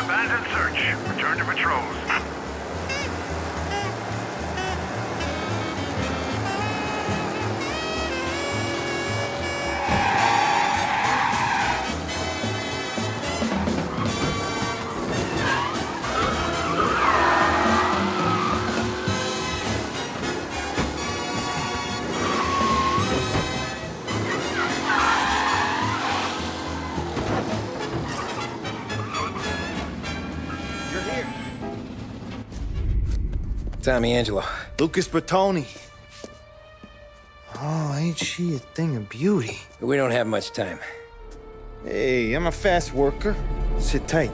Abandoned search. Return to patrols. Tommy Angelo. Lucas Bertoni. Oh, ain't she a thing of beauty? We don't have much time. Hey, I'm a fast worker. Sit tight.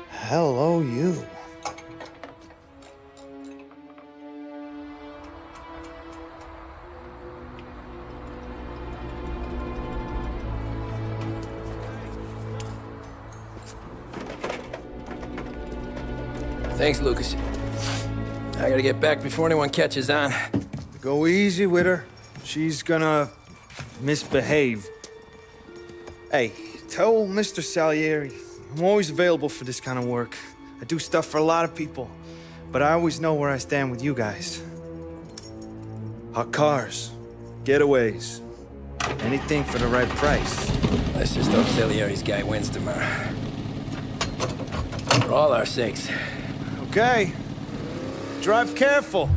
Hello, you. Thanks, Lucas. I gotta get back before anyone catches on. Go easy with her. She's gonna misbehave. Hey, tell Mr. Salieri I'm always available for this kind of work. I do stuff for a lot of people, but I always know where I stand with you guys. Hot cars, getaways, anything for the right price. Let's just hope Salieri's guy wins tomorrow. For all our sakes. Okay. Drive careful.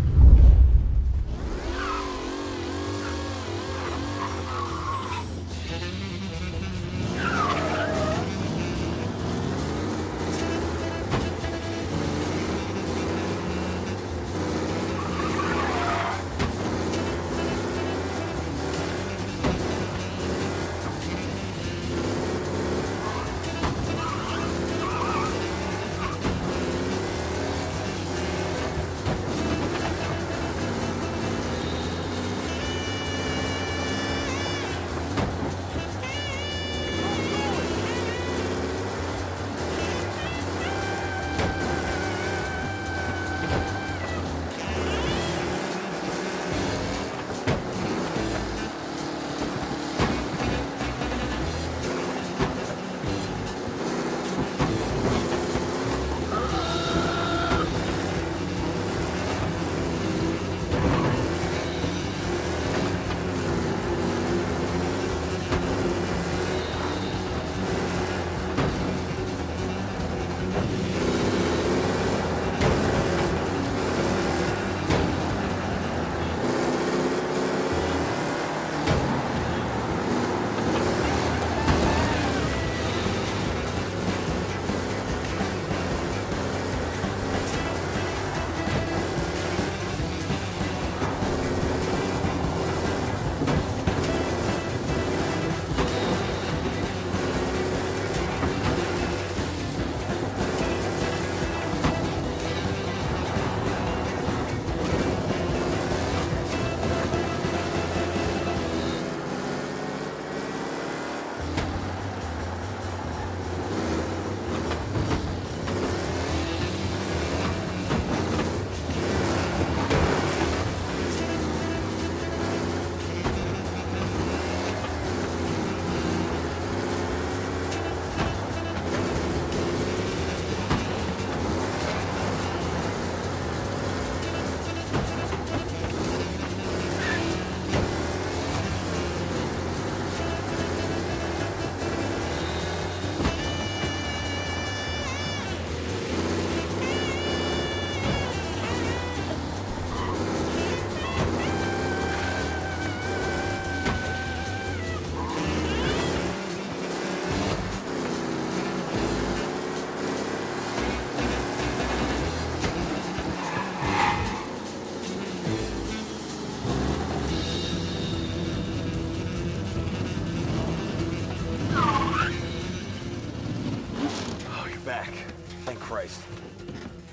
Thank Christ.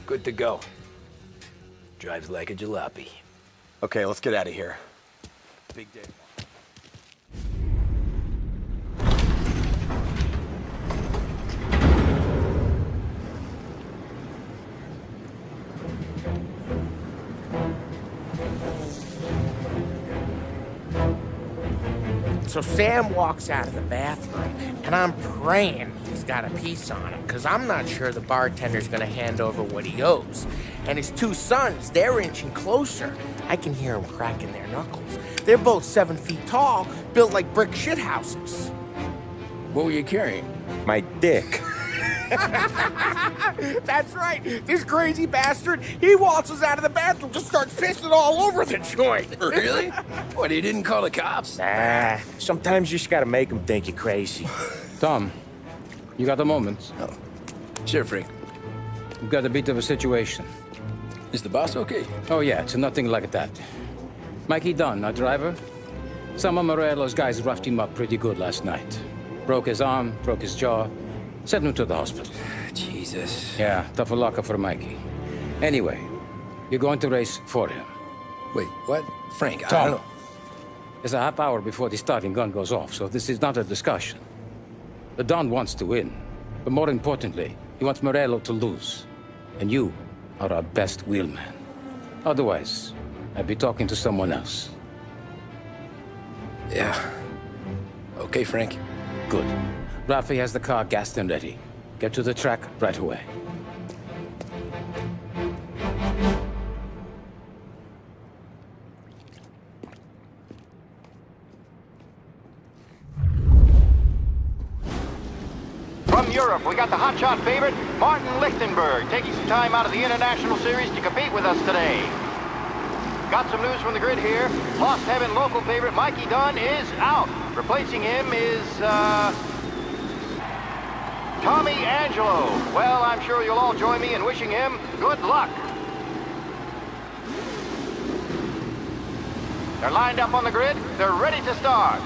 Good to go. Drives like a jalopy. Okay, let's get out of here. Big day. So Sam walks out of the bathroom, and I'm praying he's got a piece on him, because I'm not sure the bartender's gonna hand over what he owes. And his two sons, they're inching closer. I can hear them cracking their knuckles. They're both 7 feet tall, built like brick shithouses. What were you carrying? My dick. That's right. This crazy bastard, he waltzes out of the bathroom, just starts pissing all over the joint. Really? What, he didn't call the cops? Nah, sometimes you just gotta make them think you're crazy. Tom, you got a moment? Oh. Sure, Frank. We've got a bit of a situation. Is the boss okay? Oh, yeah, it's nothing like that. Mikey Dunn, our driver. Some of Morello's guys roughed him up pretty good last night. Broke his arm, broke his jaw. Sent him to the hospital. Jesus. Yeah, tough luck for Mikey. Anyway, you're going to race for him. Wait, what? Frank, I Tom, don't know. it's a half hour before the starting gun goes off, so this is not a discussion. The Don wants to win, but more importantly, he wants Morello to lose. And you are our best wheelman. Otherwise, I'd be talking to someone else. Yeah. Okay, Frank. Good. Rafi has the car gassed and ready. Get to the track right away. From Europe, we got the hotshot favorite, Martin Lichtenberg, taking some time out of the International Series to compete with us today. Got some news from the grid here. Lost Heaven local favorite Mikey Dunn is out. Replacing him is, Tommy Angelo. Well, I'm sure you'll all join me in wishing him good luck. They're lined up on the grid. They're ready to start.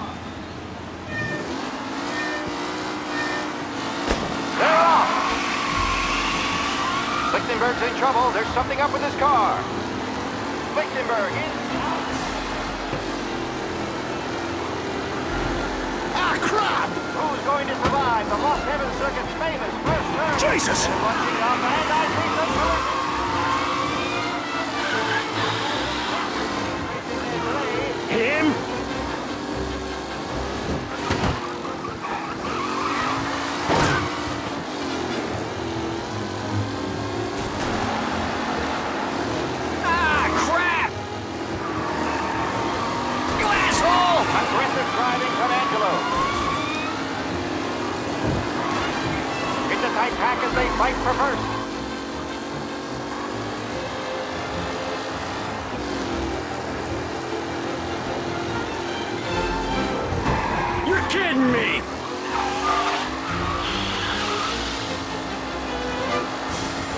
They're off. Lichtenberg's in trouble. There's something up with his car. Lichtenberg is out. Ah, crap! Who's going to survive the Lost Heaven Circuit's famous first turn? Jesus! And watching out the hand-eye treatment collision. Him? Aggressive driving from Angelo. It's a tight pack as they fight for first. You're kidding me!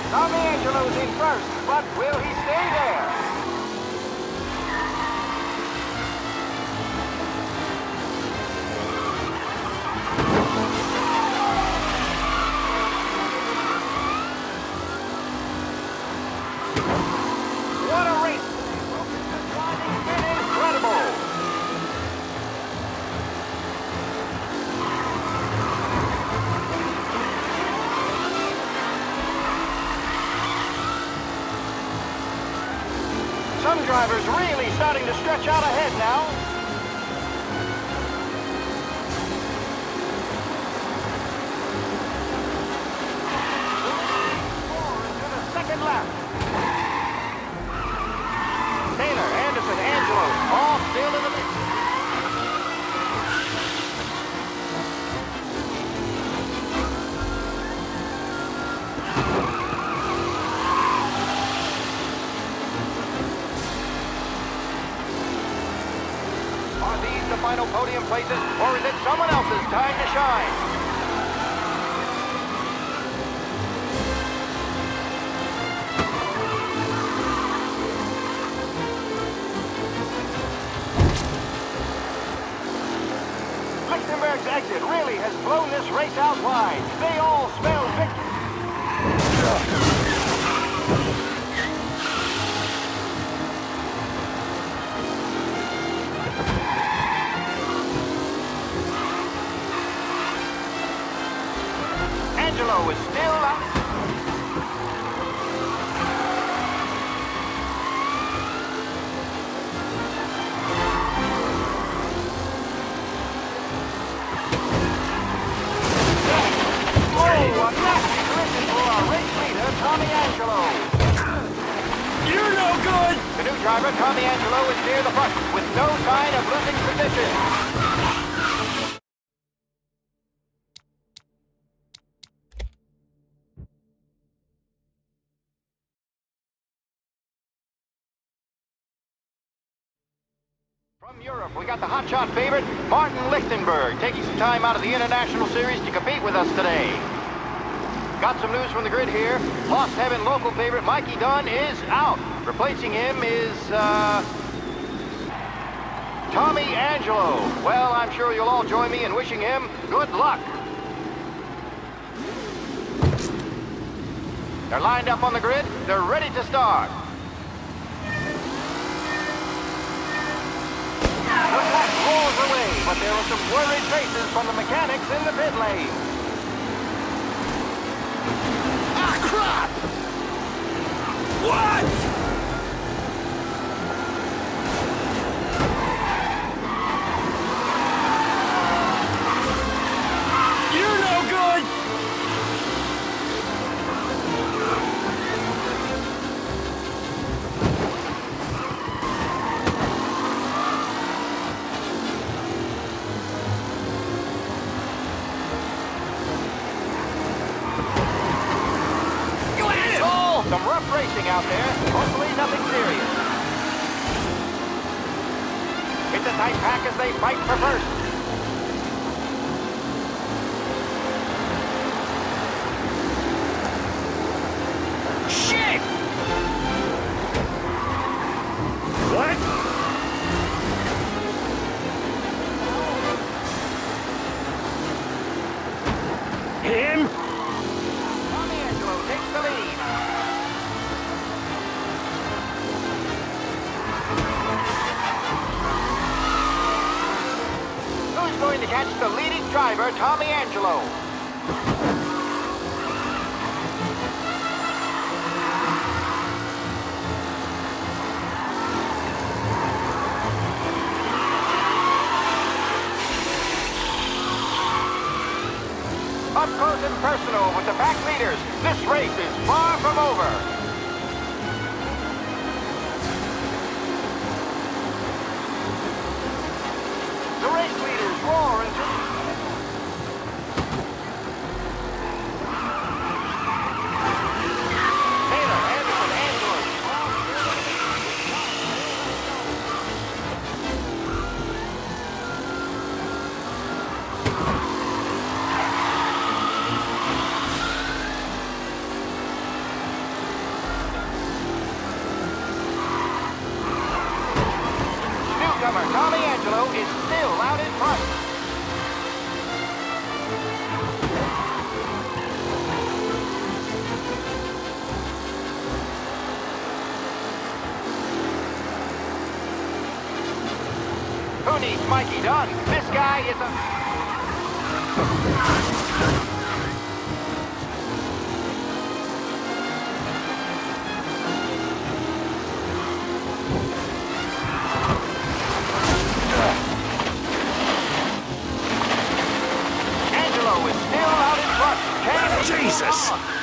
Tommy Angelo's in first, but will he stay there? What a race! The driving's been incredible! Some drivers really starting to stretch out ahead now. To the second lap. Taylor, Anderson, Angelo, all still in the mix. Are these the final podium places, or is it someone else's time to shine? Lichtenberg's exit really has blown this race out wide. They all smell victory. Angelo is still out. Oh, a nasty collision for our race leader, Tommy Angelo. You're no good! The new driver, Tommy Angelo, is near the front with no sign of losing position. From Europe, we got the hotshot favorite, Martin Lichtenberg, taking some time out of the International Series to compete with us today. Got some news from the grid here. Lost Heaven local favorite Mikey Dunn is out. Replacing him is, Tommy Angelo. Well, I'm sure you'll all join me in wishing him good luck. They're lined up on the grid. They're ready to start. The pack rolls away, but there are some worried faces from the mechanics in the pit lane. Ah, crap! What? You're no good! Some rough racing out there. Hopefully nothing serious. It's a tight pack as they fight for first. Shit! What? Him? Tommy Angelo takes the lead. Who's going to catch the leading driver, Tommy Angelo? Up close and personal with the pack leaders. This race is far from over. The race leaders roar into... Taylor, Anderson, Angelo. Newcomer Tommy Angelo is still out in front. Who needs Mikey Dunn? This guy is a... Angelo is still out in front. Can he Jesus! hold on?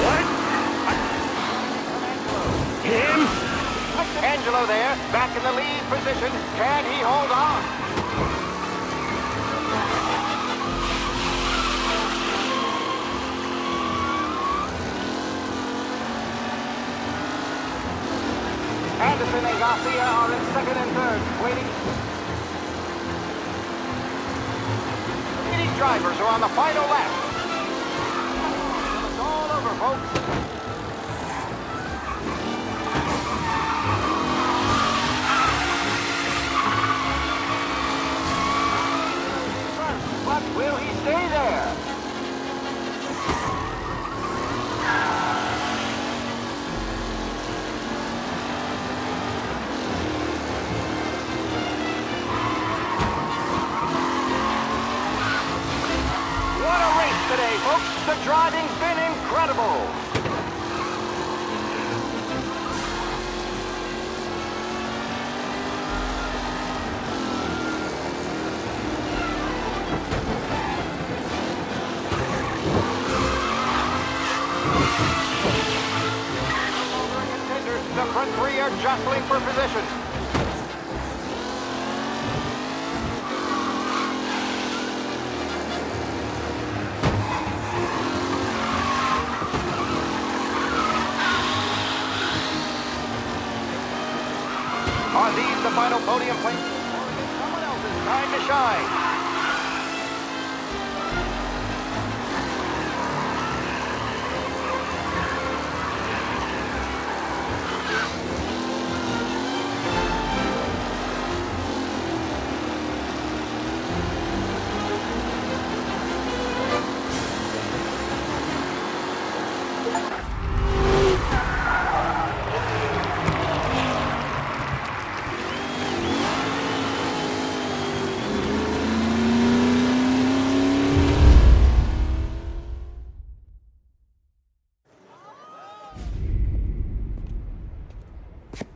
What? Him? Angelo there, back in the lead position. Can he hold on? Anderson and Garcia are in second and third, waiting. These drivers are on the final lap. It's all over, folks. Stay there. What a race today, folks. The driving's been incredible. The front three are jostling for position. Are these the final podium places? Or is it someone else's time to shine?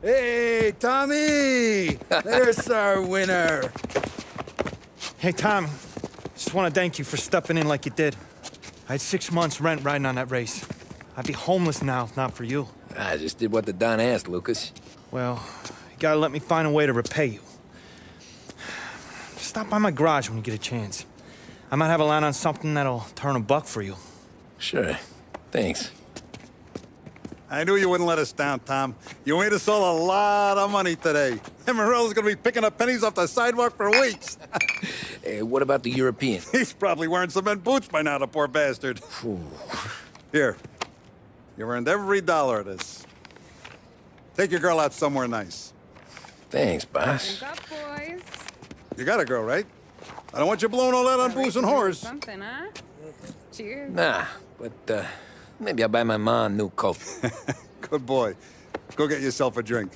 Hey, Tommy! There's our winner. Hey, Tommy. Just want to thank you for stepping in like you did. I had 6 months rent riding on that race. I'd be homeless now if not for you. I just did what the Don asked, Lucas. Well, you gotta let me find a way to repay you. Stop by my garage when you get a chance. I might have a line on something that'll turn $1 for you. Sure. Thanks. I knew you wouldn't let us down, Tom. You made us all a lot of money today. And Morello's gonna be picking up pennies off the sidewalk for weeks. Hey, what about the European? He's probably wearing cement boots by now, the poor bastard. Here. You earned every dollar of this. Take your girl out somewhere nice. Thanks, boss. Up, boys. You got a girl, right? I don't want you blowing all that on booze and whores. Something, huh? Cheers. Nah, but maybe I'll buy my mom a new coat. Good boy. Go get yourself a drink.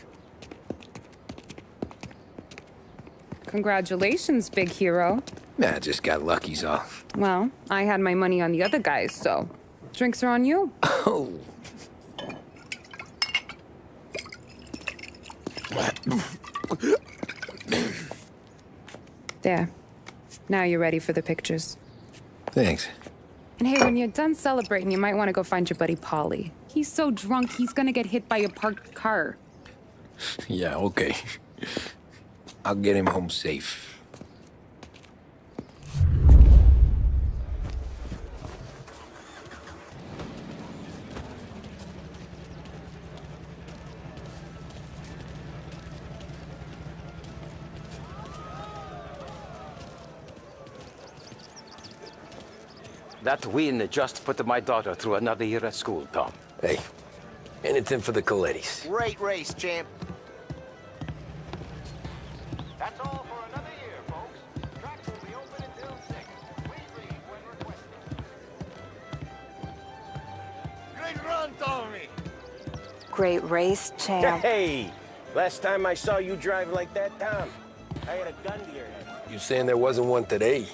Congratulations, big hero. Nah, I just got lucky's all. Well, I had my money on the other guys, so drinks are on you. Oh. There. Now you're ready for the pictures. Thanks. And hey, when you're done celebrating, you might want to go find your buddy Paulie. He's so drunk, he's gonna get hit by a parked car. Yeah, okay. I'll get him home safe. That win just put my daughter through another year at school, Tom. Hey, anything for the Colettis. Great race, champ. That's all for another year, folks. Track will be open until 6. Please leave when requested. Great run, Tommy. Great race, champ. Hey, last time I saw you drive like that, Tom, I had a gun to your head. You saying there wasn't one today?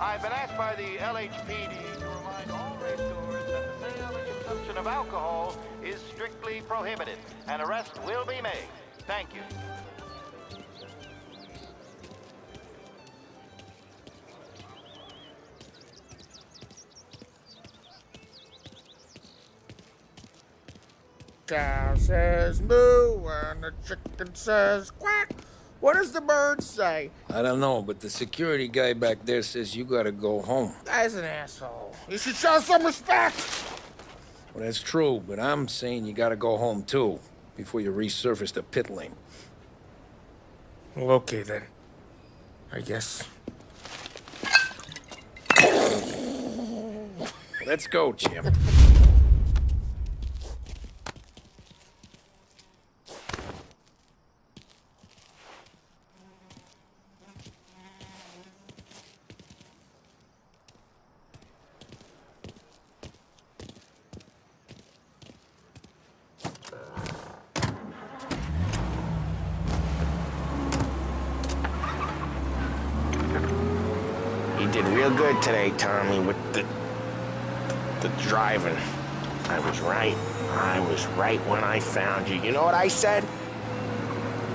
I've been asked by the LHPD to remind all racers that the sale and consumption of alcohol is strictly prohibited. An arrest will be made. Thank you. Cow says moo and the chicken says quack. What does the bird say? I don't know, but the security guy back there says you gotta go home. Guy's an asshole. You should show some respect. Well, that's true, but I'm saying you gotta go home too, before you resurface the pit lane. Well, okay then. I guess. Let's go, Jim. real good today, Tommy, with the driving. I was right. I was right when I found you. You know what I said?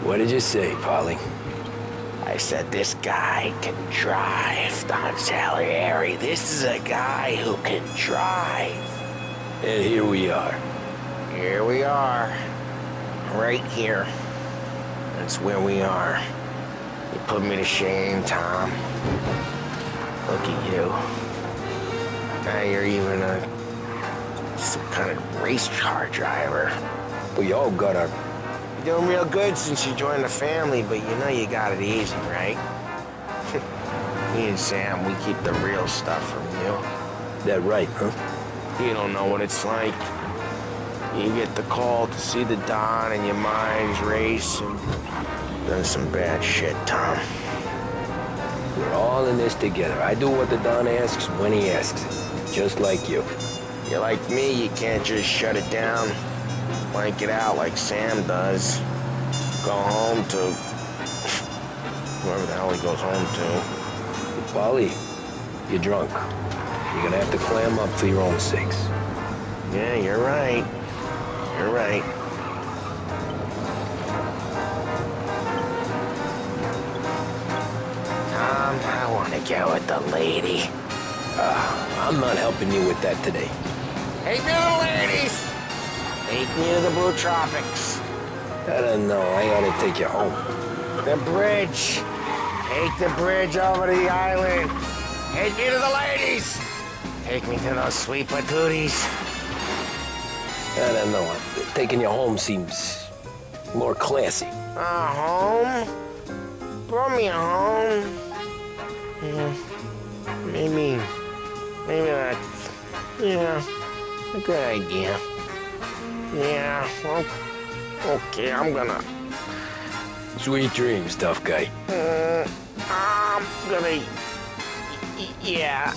What did you say, Polly? I said, this guy can drive, Don Salieri. This is a guy who can drive. And here we are. Here we are. Right here. That's where we are. You put me to shame, Tom. Look at you. Now you're even some kind of race car driver. We all got our... You're doing real good since you joined the family, but you know you got it easy, right? Me and Sam, we keep the real stuff from you. That right, huh? You don't know what it's like. You get the call to see the Don and your mind's race and done some bad shit, Tom. We're all in this together. I do what the Don asks when he asks it. Just like you. You're like me, you can't just shut it down, blank it out like Sam does. Go home to whoever the hell he goes home to. Polly, you're drunk. You're gonna have to clam up for your own sakes. Yeah, you're right. You're right. Tom, I want to get with the lady. I'm not helping you with that today. Take me to the ladies! Take me to the Blue Tropics. I don't know. I ought to take you home. The bridge. Take the bridge over to the island. Take me to the ladies. Take me to those sweet patooties. I don't know. Taking you home seems more classy. Home? Brought me home. Maybe that's, a good idea. Yeah, well, okay, I'm gonna... Sweet dreams, tough guy. I'm gonna... Yeah,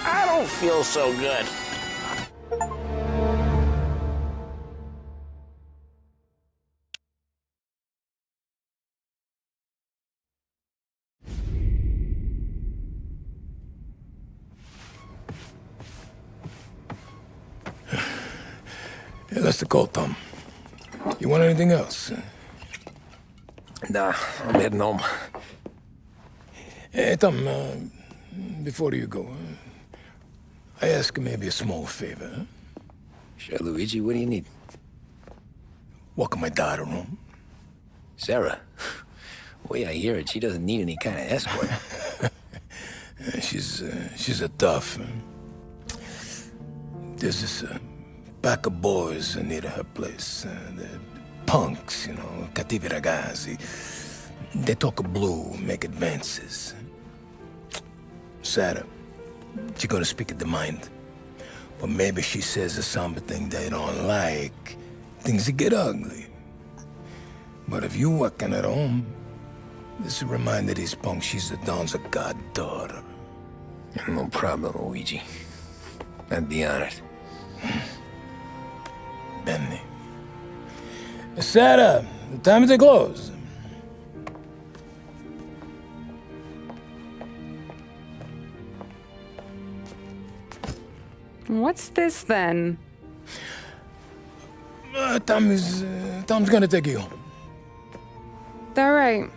I don't feel so good. Yeah, that's the call, Tom. You want anything else? Nah, I'm heading home. Hey, Tom, before you go, I ask maybe a small favor. Huh? Sure, Luigi, what do you need? Walk my daughter home. Sarah? The way I hear it, she doesn't need any kind of escort. She's a tough. There's this pack of boys near her place. They're punks, cattivi ragazzi. They talk blue, make advances. Sarah, she's gonna speak at the mind. But maybe she says something they don't like. Things get ugly. But if you walking at home, this will remind these punks she's the Don's a goddaughter. No problem, Luigi. I'd be honored. Benny. Sarah, the time to close. What's this then? Tom's gonna take you home. All right.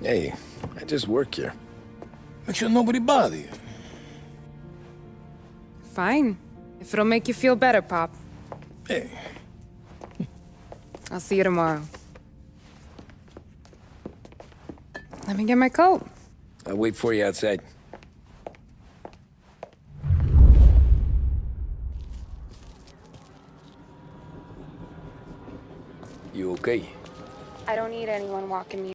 Hey, I just work here. Make sure nobody bother you. Fine. If it'll make you feel better, Pop. Hey. I'll see you tomorrow. Let me get my coat. I'll wait for you outside. You okay? I don't need anyone walking me